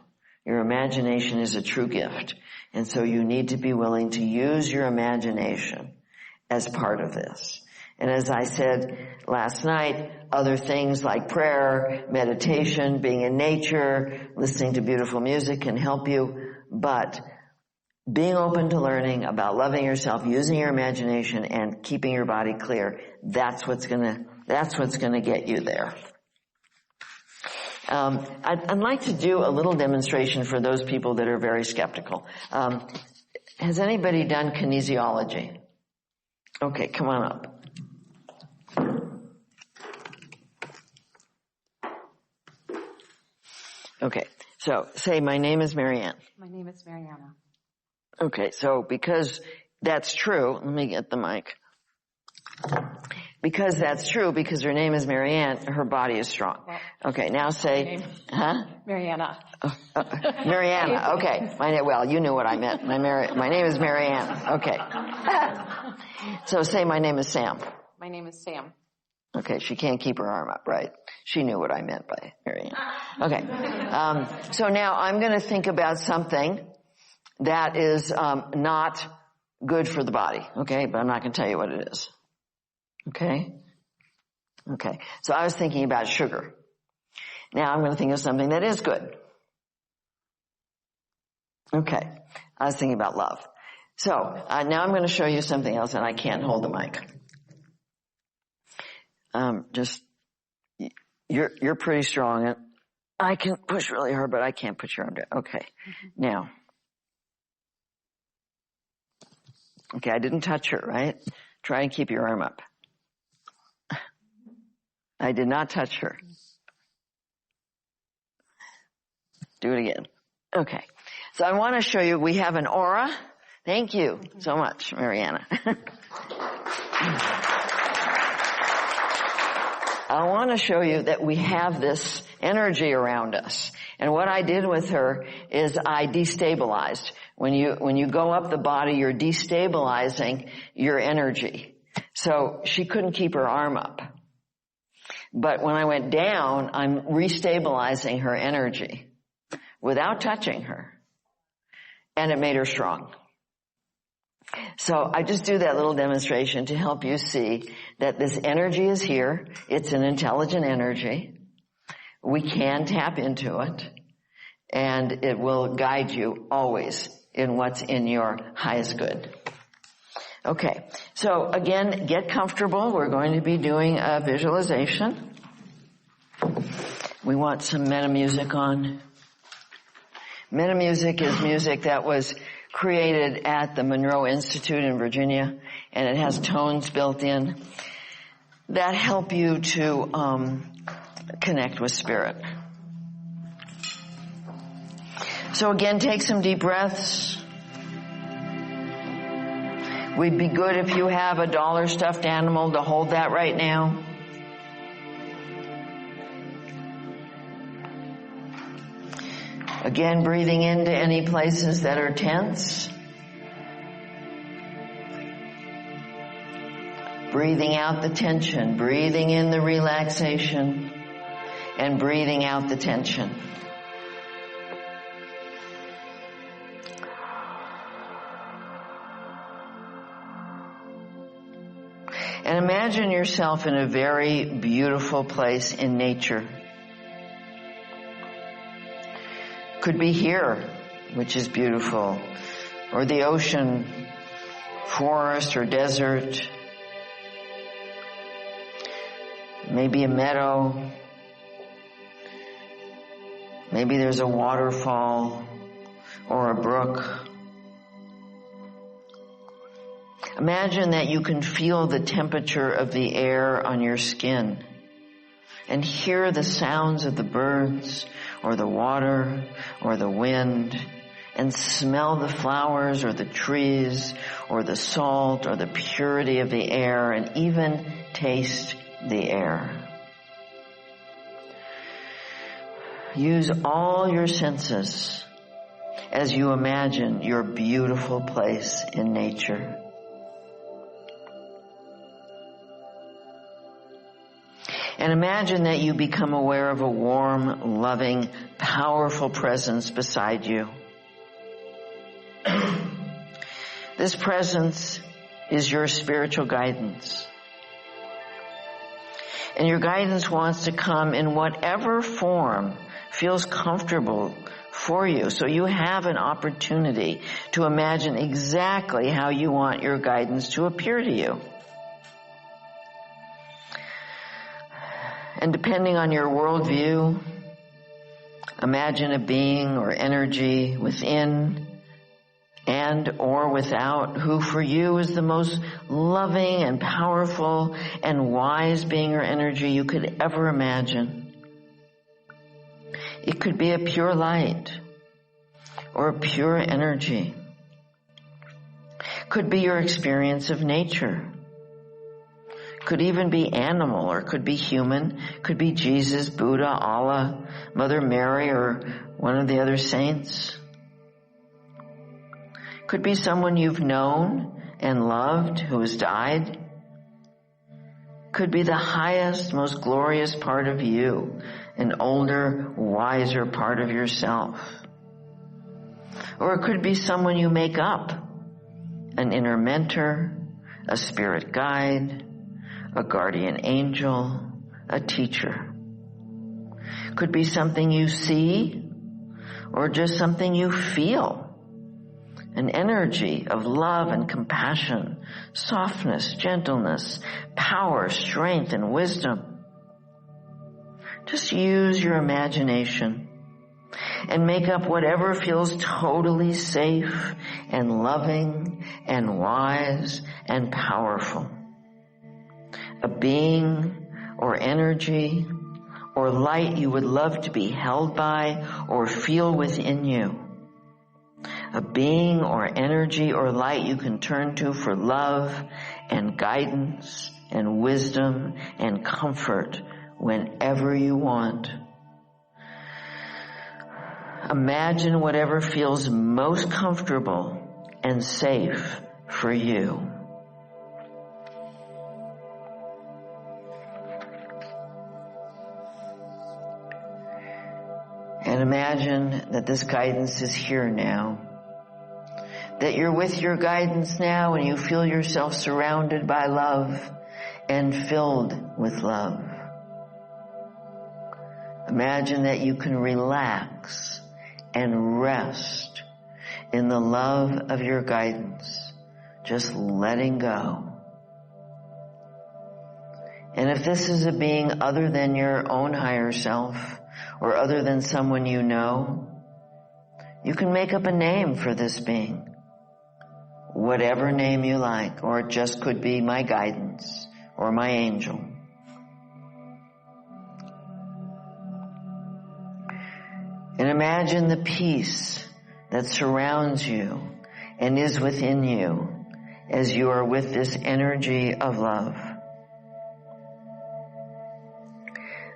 Your imagination is a true gift. And so you need to be willing to use your imagination as part of this. And as I said last night, other things like prayer, meditation, being in nature, listening to beautiful music can help you. But being open to learning about loving yourself, using your imagination, and keeping your body clear, that's what's gonna get you there. I'd like to do a little demonstration for those people that are very skeptical. Has anybody done kinesiology? Okay, come on up. Okay, so say, my name is Marianne. My name is Mariana. Okay, so because that's true, let me get the mic. Because that's true, because her name is Marianne, her body is strong. Okay, now say, Mariana. Mariana, okay. Well, you knew what I meant. My name is Marianne. Okay. So say, my name is Sam. My name is Sam. Okay, she can't keep her arm up, right? She knew what I meant by Marianne. Okay. So now I'm going to think about something that is not good for the body, okay? But I'm not going to tell you what it is. Okay? Okay. So I was thinking about sugar. Now I'm going to think of something that is good. Okay. I was thinking about love. So now I'm going to show you something else, and I can't hold the mic. You're pretty strong, and I can push really hard, but I can't put your arm down. Okay. Now. Okay, I didn't touch her, right? Try and keep your arm up. I did not touch her. Do it again. Okay. So I want to show you, we have an aura. Thank you so much, Mariana. I want to show you that we have this energy around us. And what I did with her is I destabilized. When you go up the body, you're destabilizing your energy. So she couldn't keep her arm up. But when I went down, I'm restabilizing her energy without touching her. And it made her strong. So I just do that little demonstration to help you see that this energy is here. It's an intelligent energy. We can tap into it. And it will guide you always in what's in your highest good. Okay, so again, get comfortable. We're going to be doing a visualization. We want some meta music on. Meta music is music that was created at the Monroe Institute in Virginia, and it has tones built in that help you to connect with spirit. So again, take some deep breaths. We'd be good if you have a dollar stuffed animal to hold that right now. Again, breathing into any places that are tense. Breathing out the tension, breathing in the relaxation, and breathing out the tension. And imagine yourself in a very beautiful place in nature. Could be here, which is beautiful, or the ocean, forest, or desert. Maybe a meadow. Maybe there's a waterfall or a brook. Imagine that you can feel the temperature of the air on your skin and hear the sounds of the birds or the water or the wind and smell the flowers or the trees or the salt or the purity of the air and even taste the air. Use all your senses as you imagine your beautiful place in nature. And imagine that you become aware of a warm, loving, powerful presence beside you. This presence is your spiritual guidance. And your guidance wants to come in whatever form feels comfortable for you. So you have an opportunity to imagine exactly how you want your guidance to appear to you. And depending on your worldview, imagine a being or energy within and or without who for you is the most loving and powerful and wise being or energy you could ever imagine. It could be a pure light or a pure energy. Could be your experience of nature. Could even be animal or could be human. Could be Jesus, Buddha, Allah, Mother Mary, or one of the other saints. Could be someone you've known and loved who has died. Could be the highest, most glorious part of you, an older, wiser part of yourself. Or it could be someone you make up, an inner mentor, a spirit guide, a guardian angel, a teacher. Could be something you see or just something you feel. An energy of love and compassion, softness, gentleness, power, strength, and wisdom. Just use your imagination and make up whatever feels totally safe and loving and wise and powerful. A being or energy or light you would love to be held by or feel within you. A being or energy or light you can turn to for love and guidance and wisdom and comfort whenever you want. Imagine whatever feels most comfortable and safe for you. And imagine that this guidance is here now. That you're with your guidance now and you feel yourself surrounded by love and filled with love. Imagine that you can relax and rest in the love of your guidance, just letting go. And if this is a being other than your own higher self or other than someone you know, you can make up a name for this being. Whatever name you like, or it just could be my guidance or my angel. And imagine the peace that surrounds you and is within you as you are with this energy of love.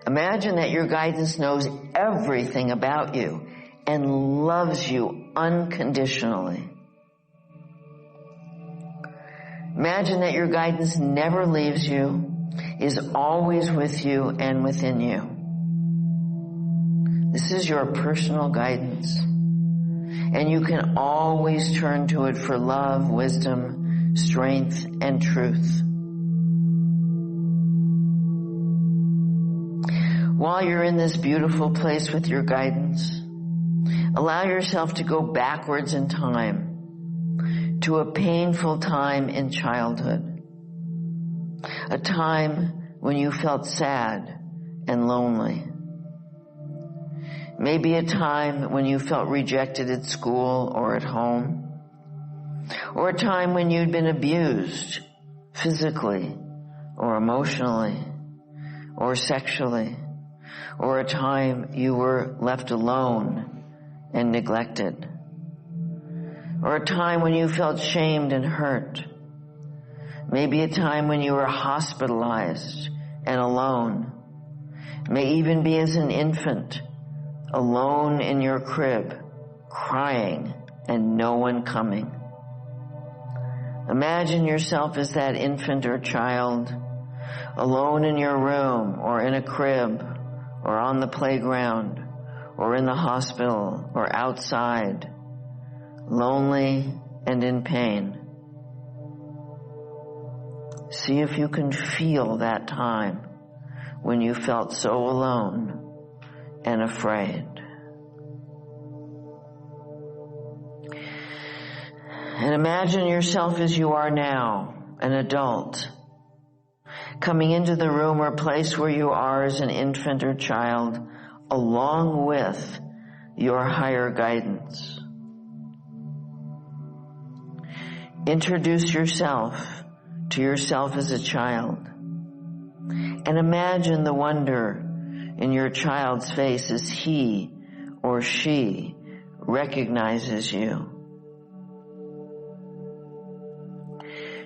Imagine that your guidance knows everything about you and loves you unconditionally. Imagine that your guidance never leaves you, is always with you and within you. This is your personal guidance, and you can always turn to it for love, wisdom, strength, and truth. While you're in this beautiful place with your guidance, allow yourself to go backwards in time to a painful time in childhood, a time when you felt sad and lonely. Maybe a time when you felt rejected at school or at home, or a time when you'd been abused physically or emotionally or sexually, or a time you were left alone and neglected. Or a time when you felt shamed and hurt. Maybe a time when you were hospitalized and alone. May even be as an infant, alone in your crib, crying and no one coming. Imagine yourself as that infant or child, alone in your room or in a crib or on the playground or in the hospital or outside, lonely and in pain. See if you can feel that time when you felt so alone and afraid. And imagine yourself as you are now, an adult, coming into the room or place where you are as an infant or child, along with your higher guidance. Introduce yourself to yourself as a child, and imagine the wonder in your child's face as he or she recognizes you.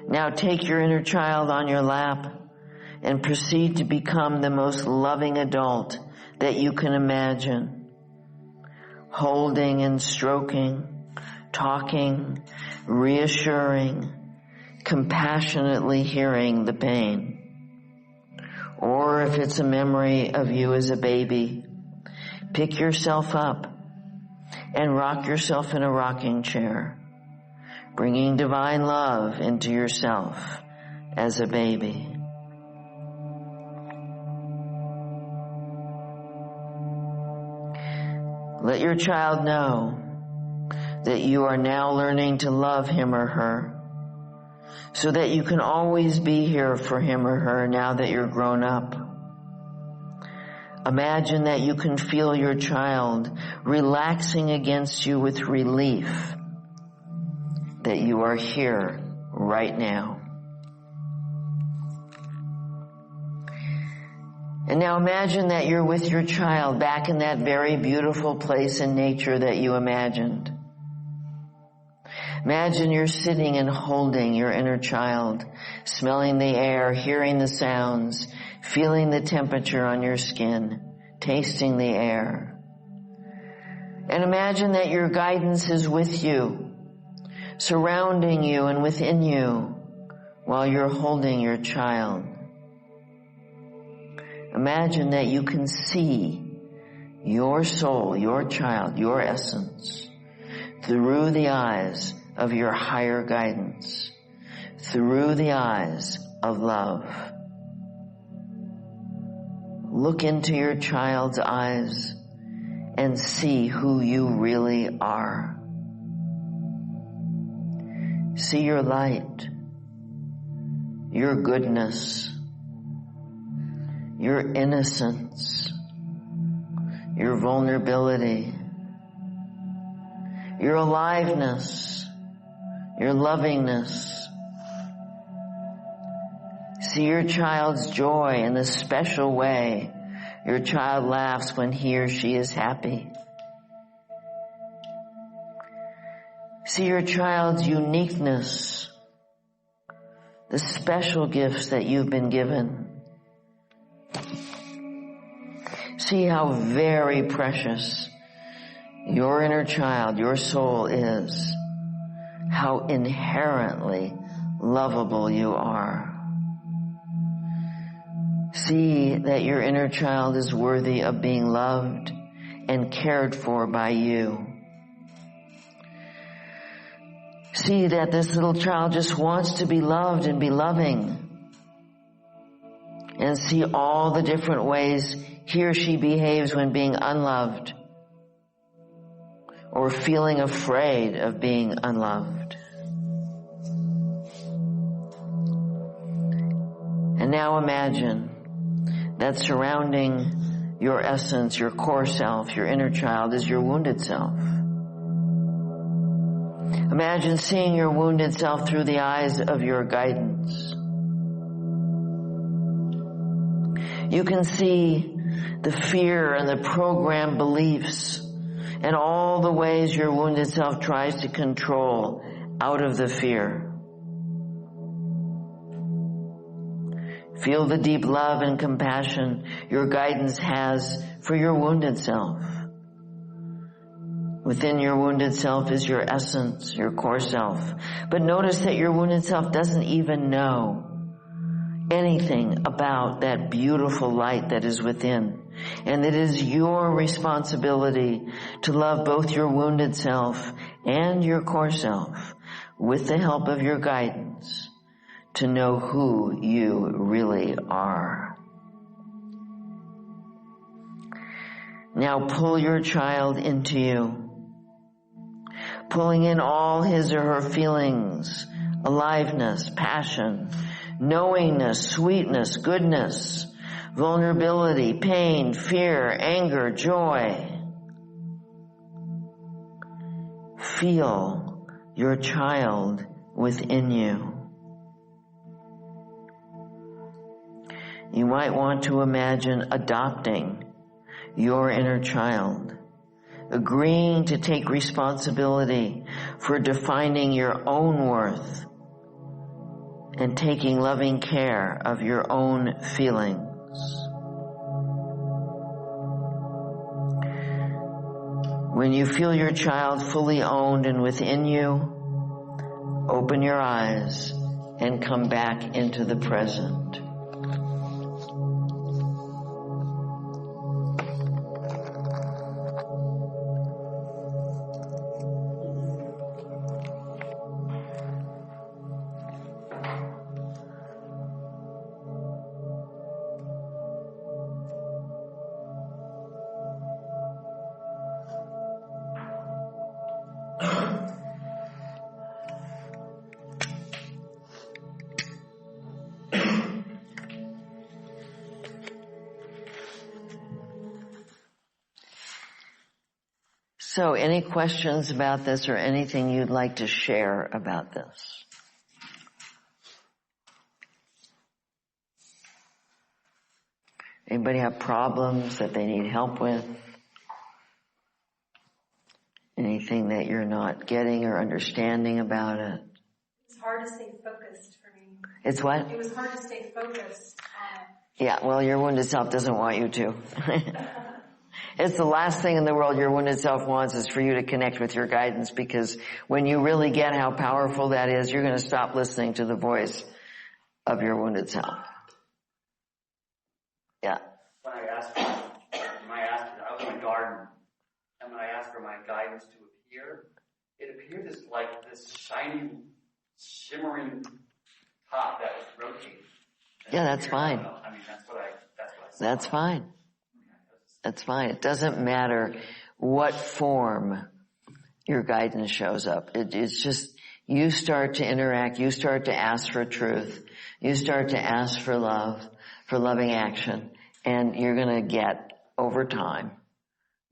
Now take your inner child on your lap and proceed to become the most loving adult that you can imagine. Holding and stroking, talking, reassuring, compassionately hearing the pain. Or if it's a memory of you as a baby, pick yourself up and rock yourself in a rocking chair, bringing divine love into yourself as a baby. Let your child know that you are now learning to love him or her, so that you can always be here for him or her now that you're grown up. Imagine that you can feel your child relaxing against you with relief that you are here right now. And now imagine that you're with your child back in that very beautiful place in nature that you imagined. Imagine you're sitting and holding your inner child, smelling the air, hearing the sounds, feeling the temperature on your skin, tasting the air. And imagine that your guidance is with you, surrounding you and within you while you're holding your child. Imagine that you can see your soul, your child, your essence through the eyes of your higher guidance, through the eyes of love. Look into your child's eyes and see who you really are. See your light, your goodness, your innocence, your vulnerability, your aliveness, your lovingness. See your child's joy in the special way your child laughs when he or she is happy. See your child's uniqueness, the special gifts that you've been given. See how very precious your inner child, your soul is. How inherently lovable you are. See that your inner child is worthy of being loved and cared for by you. See that this little child just wants to be loved and be loving. And see all the different ways he or she behaves when being unloved or feeling afraid of being unloved. And now imagine that surrounding your essence, your core self, your inner child is your wounded self. Imagine seeing your wounded self through the eyes of your guidance. You can see the fear and the programmed beliefs and all the ways your wounded self tries to control out of the fear. Feel the deep love and compassion your guidance has for your wounded self. Within your wounded self is your essence, your core self. But notice that your wounded self doesn't even know anything about that beautiful light that is within. And it is your responsibility to love both your wounded self and your core self with the help of your guidance to know who you really are. Now pull your child into you. pulling in all his or her feelings, aliveness, passion, knowingness, sweetness, goodness, vulnerability, pain, fear, anger, joy. Feel your child within you. You might want to imagine adopting your inner child, agreeing to take responsibility for defining your own worth and taking loving care of your own feelings. When you feel your child fully owned and within you, open your eyes and come back into the present. So, any questions about this or anything you'd like to share about this? Anybody have problems that they need help with? Anything that you're not getting or understanding about it? It's hard to stay focused for me. It's what? It was hard to stay focused on it. Yeah, well, your wounded self doesn't want you to. It's the last thing in the world your wounded self wants is for you to connect with your guidance, because when you really get how powerful that is, you're going to stop listening to the voice of your wounded self. Yeah. When I asked for, I was in a garden, and when I asked for my guidance to appear, it appeared as like this shiny, shimmering top that was rotating. Yeah, that's fine. I mean, that's what I saw. That's fine. That's fine. It doesn't matter what form your guidance shows up. It's just, you start to interact, you start to ask for truth, you start to ask for love, for loving action, and you're going to get, over time,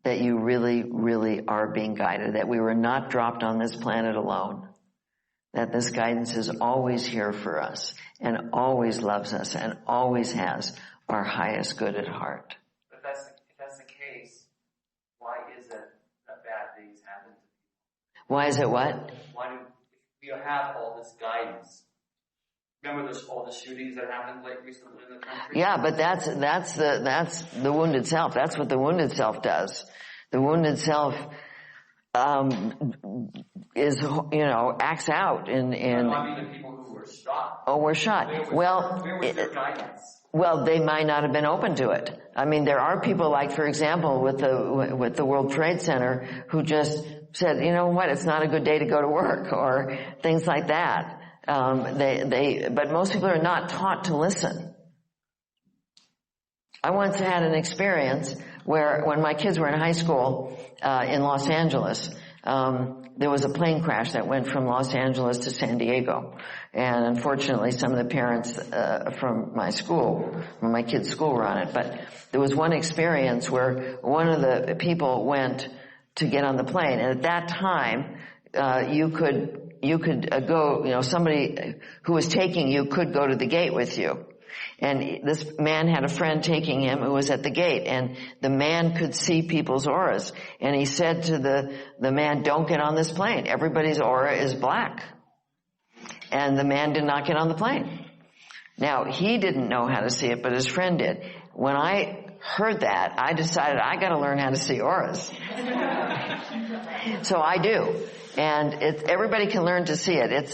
that you really, really are being guided, that we were not dropped on this planet alone, that this guidance is always here for us, and always loves us, and always has our highest good at heart. But if that's the case, why is it that bad things happen to people? Why is it what? Why do we have all this guidance? Remember all the shootings that happened recently in the country? Yeah, but that's the wounded self. That's what the wounded self does. The wounded self is, acts out in. I mean the people who were shot. Oh, were shot. Where was their guidance? Well, they might not have been open to it. I mean, there are people like, for example, with the World Trade Center who just said, you know what, it's not a good day to go to work, or things like that. But most people are not taught to listen. I once had an experience where, when my kids were in high school, in Los Angeles, there was a plane crash that went from Los Angeles to San Diego. And unfortunately, some of the parents, from my kids' school were on it. But there was one experience where one of the people went to get on the plane. And at that time, you could go, somebody who was taking you could go to the gate with you. And this man had a friend taking him who was at the gate, and the man could see people's auras. And he said to the man, don't get on this plane. Everybody's aura is black. And the man did not get on the plane. Now, he didn't know how to see it, but his friend did. When I heard that, I decided I got to learn how to see auras. So I do. And everybody can learn to see it. It's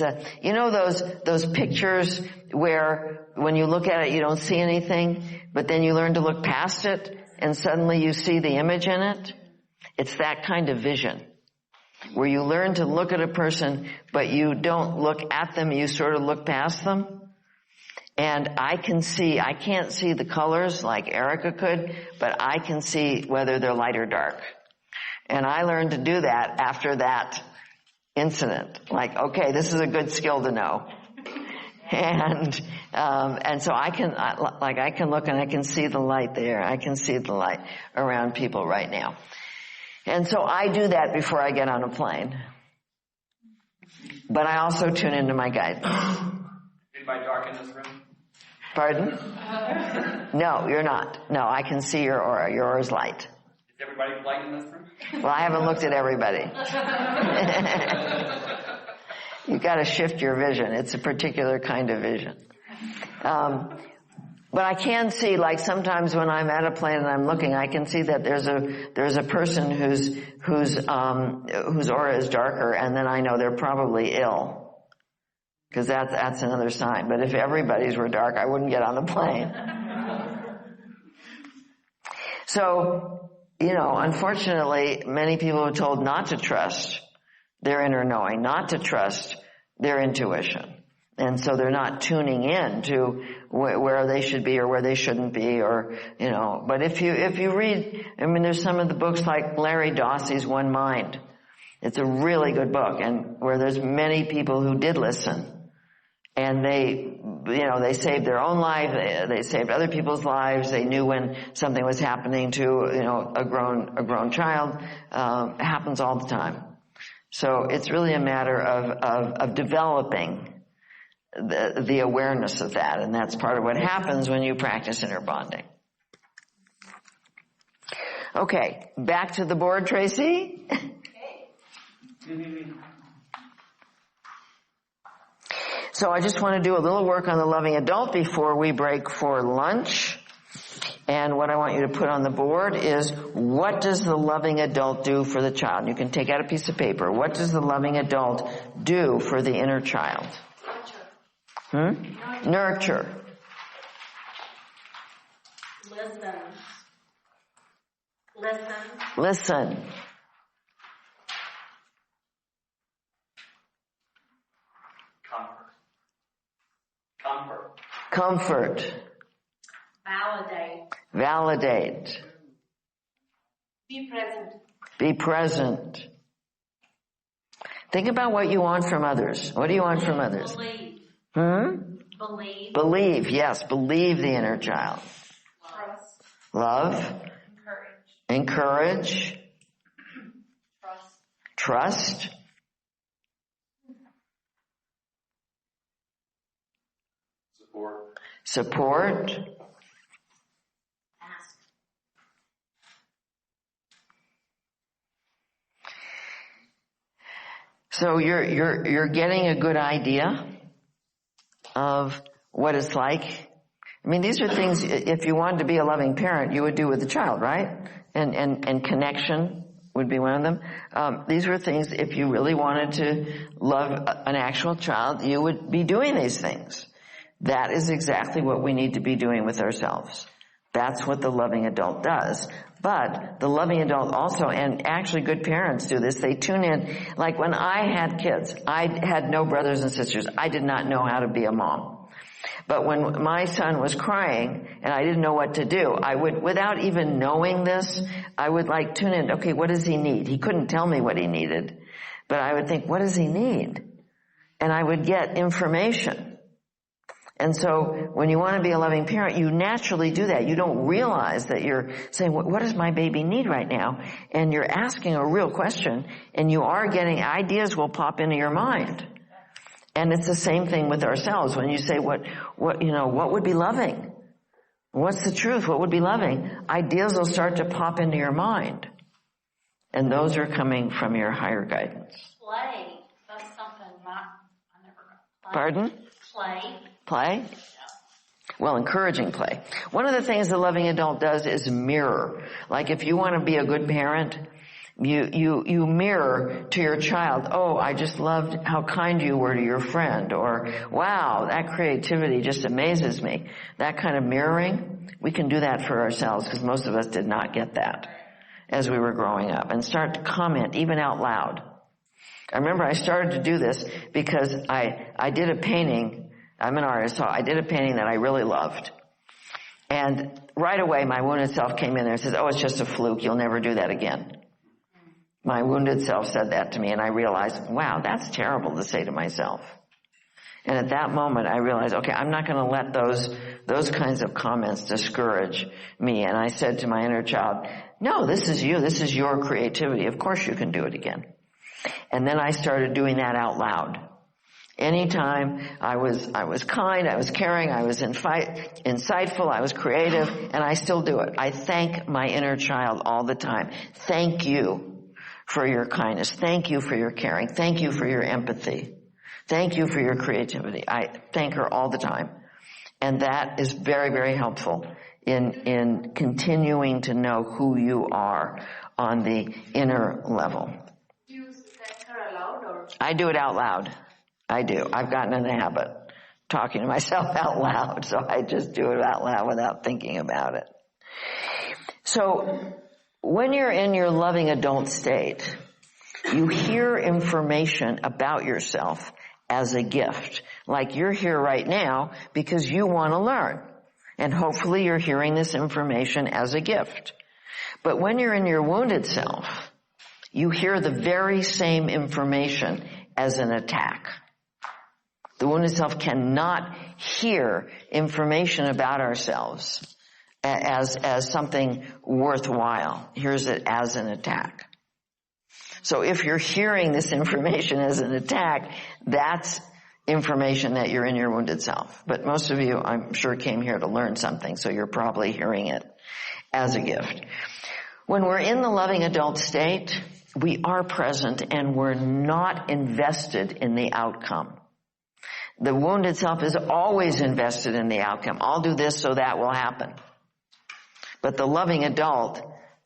those pictures where when you look at it, you don't see anything, but then you learn to look past it, and suddenly you see the image in it. It's that kind of vision, where you learn to look at a person, but you don't look at them, you sort of look past them. And I can't see the colors like Erica could, but I can see whether they're light or dark. And I learned to do that after that incident. Like, okay, this is a good skill to know. And so I can look and I can see the light there. I can see the light around people right now. And so I do that before I get on a plane. But I also tune into my guidance. Anybody dark in this room? Pardon? No, you're not. No, I can see your aura. Your aura's light. Is everybody light in this room? Well, I haven't looked at everybody. You've got to shift your vision. It's a particular kind of vision. But I can see, like sometimes when I'm at a plane and I'm looking, I can see that there's a person whose aura is darker, and then I know they're probably ill, because that's another sign. But if everybody's were dark, I wouldn't get on the plane. So, unfortunately, many people are told not to trust their inner knowing, not to trust their intuition. And so they're not tuning in to where they should be or where they shouldn't be, but if you read, there's some of the books like Larry Dossey's One Mind. It's a really good book, and where there's many people who did listen, and they saved their own life, they saved other people's lives, they knew when something was happening to, a grown child. Happens all the time. So it's really a matter of developing the awareness of that, and that's part of what happens when you practice inner bonding. Okay, back to the board, Tracy. So I just want to do a little work on the loving adult before we break for lunch. And what I want you to put on the board is, what does the loving adult do for the child? You can take out a piece of paper. What does the loving adult do for the inner child? Nurture. Listen. Comfort. Validate. Be present. Think about what you want from others. What do you want from others? Believe, yes. Believe the inner child. Love. Encourage. Trust. Support. So you're getting a good idea of what it's like. These are things, if you wanted to be a loving parent, you would do with the child, right? And connection would be one of them. These were things, if you really wanted to love an actual child, you would be doing these things. That is exactly what we need to be doing with ourselves. That's what the loving adult does. But the loving adult also, and actually good parents do this, they tune in. Like when I had kids, I had no brothers and sisters. I did not know how to be a mom. But when my son was crying and I didn't know what to do, I would, without even knowing this, I would tune in. Okay, what does he need? He couldn't tell me what he needed. But I would think, what does he need? And I would get information. And so when you want to be a loving parent, you naturally do that. You don't realize that you're saying, what does my baby need right now? And you're asking a real question, and you are getting, ideas will pop into your mind. And it's the same thing with ourselves. When you say, what would be loving? What's the truth? What would be loving? Ideas will start to pop into your mind. And those are coming from your higher guidance. Play. That's something I never got. Pardon? Play? Well, encouraging play. One of the things the loving adult does is mirror. Like if you want to be a good parent, you mirror to your child, oh, I just loved how kind you were to your friend, or wow, that creativity just amazes me. That kind of mirroring, we can do that for ourselves because most of us did not get that as we were growing up, and start to comment even out loud. I remember I started to do this because I did a painting. I'm an artist, so I did a painting that I really loved. And right away, my wounded self came in there and says, oh, it's just a fluke. You'll never do that again. My wounded self said that to me, and I realized, wow, that's terrible to say to myself. And at that moment, I realized, okay, I'm not going to let those kinds of comments discourage me. And I said to my inner child, no, this is you. This is your creativity. Of course you can do it again. And then I started doing that out loud. Anytime I was kind, I was caring, I was insightful, I was creative, and I still do it. I thank my inner child all the time. Thank you for your kindness. Thank you for your caring. Thank you for your empathy. Thank you for your creativity. I thank her all the time. And that is very, very helpful in continuing to know who you are on the inner level. Do you thank her aloud or? I do it out loud. I do. I've gotten in the habit of talking to myself out loud, so I just do it out loud without thinking about it. So when you're in your loving adult state, you hear information about yourself as a gift. Like you're here right now because you want to learn. And hopefully you're hearing this information as a gift. But when you're in your wounded self, you hear the very same information as an attack. The wounded self cannot hear information about ourselves as something worthwhile. Hears it as an attack. So if you're hearing this information as an attack, that's information that you're in your wounded self. But most of you, I'm sure, came here to learn something, so you're probably hearing it as a gift. When we're in the loving adult state, we are present and we're not invested in the outcome. The wounded self is always invested in the outcome. I'll do this so that will happen. But the loving adult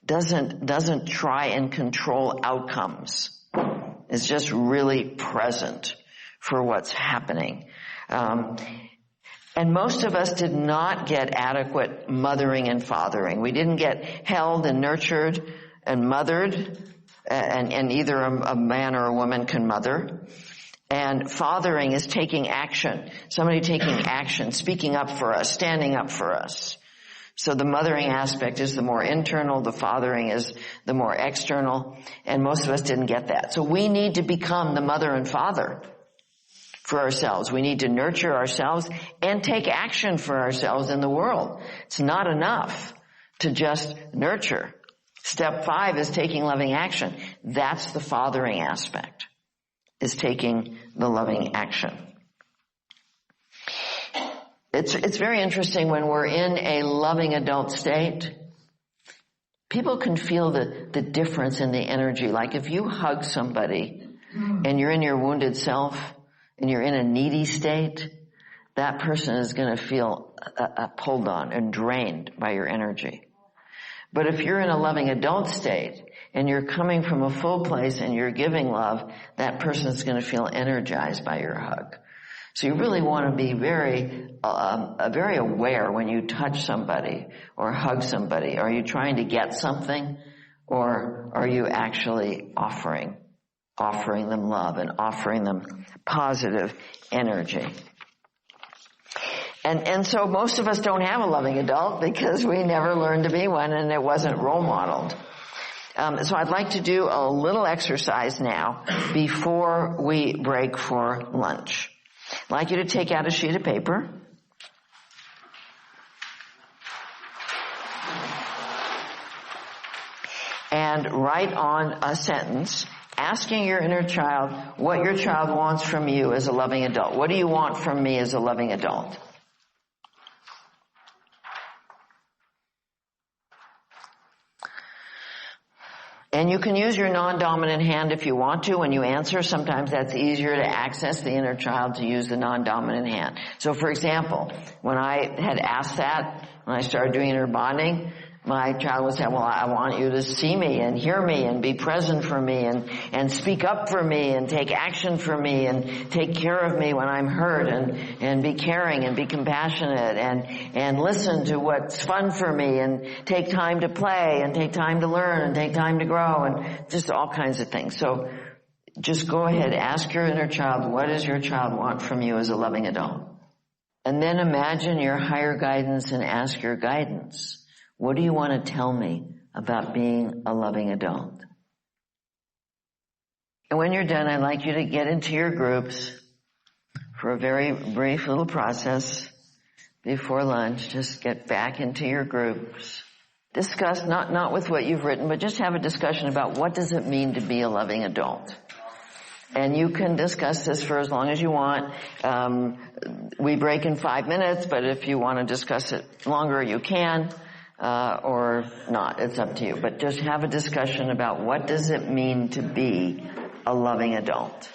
doesn't try and control outcomes. It's just really present for what's happening. And most of us did not get adequate mothering and fathering. We didn't get held and nurtured and mothered, and either a man or a woman can mother. And fathering is taking action. Somebody taking action, speaking up for us, standing up for us. So the mothering aspect is the more internal, the fathering is the more external, and most of us didn't get that. So we need to become the mother and father for ourselves. We need to nurture ourselves and take action for ourselves in the world. It's not enough to just nurture. Step 5 is taking loving action. That's the fathering aspect, is taking the loving action. It's very interesting when we're in a loving adult state. People can feel the difference in the energy. Like if you hug somebody and you're in your wounded self and you're in a needy state, that person is going to feel pulled on and drained by your energy. But if you're in a loving adult state and you're coming from a full place and you're giving love, that person is going to feel energized by your hug. So you really want to be very aware when you touch somebody or hug somebody. Are you trying to get something, or are you actually offering them love and offering them positive energy? And so most of us don't have a loving adult because we never learned to be one and it wasn't role modeled. So I'd like to do a little exercise now before we break for lunch. I'd like you to take out a sheet of paper. And write on a sentence asking your inner child what your child wants from you as a loving adult. What do you want from me as a loving adult? And you can use your non-dominant hand if you want to when you answer. Sometimes that's easier to access the inner child to use the non-dominant hand. So for example, when I had asked that, when I started doing inner bonding, my child would say, well, I want you to see me and hear me and be present for me and speak up for me and take action for me and take care of me when I'm hurt and be caring and be compassionate and listen to what's fun for me and take time to play and take time to learn and take time to grow and just all kinds of things. So just go ahead, ask your inner child, what does your child want from you as a loving adult? And then imagine your higher guidance and ask your guidance, what do you want to tell me about being a loving adult? And when you're done, I'd like you to get into your groups for a very brief little process before lunch. Just get back into your groups. Discuss, not with what you've written, but just have a discussion about what does it mean to be a loving adult. And you can discuss this for as long as you want. We break in 5 minutes, but if you want to discuss it longer, you can, or not. It's up to you. But just have a discussion about what does it mean to be a loving adult.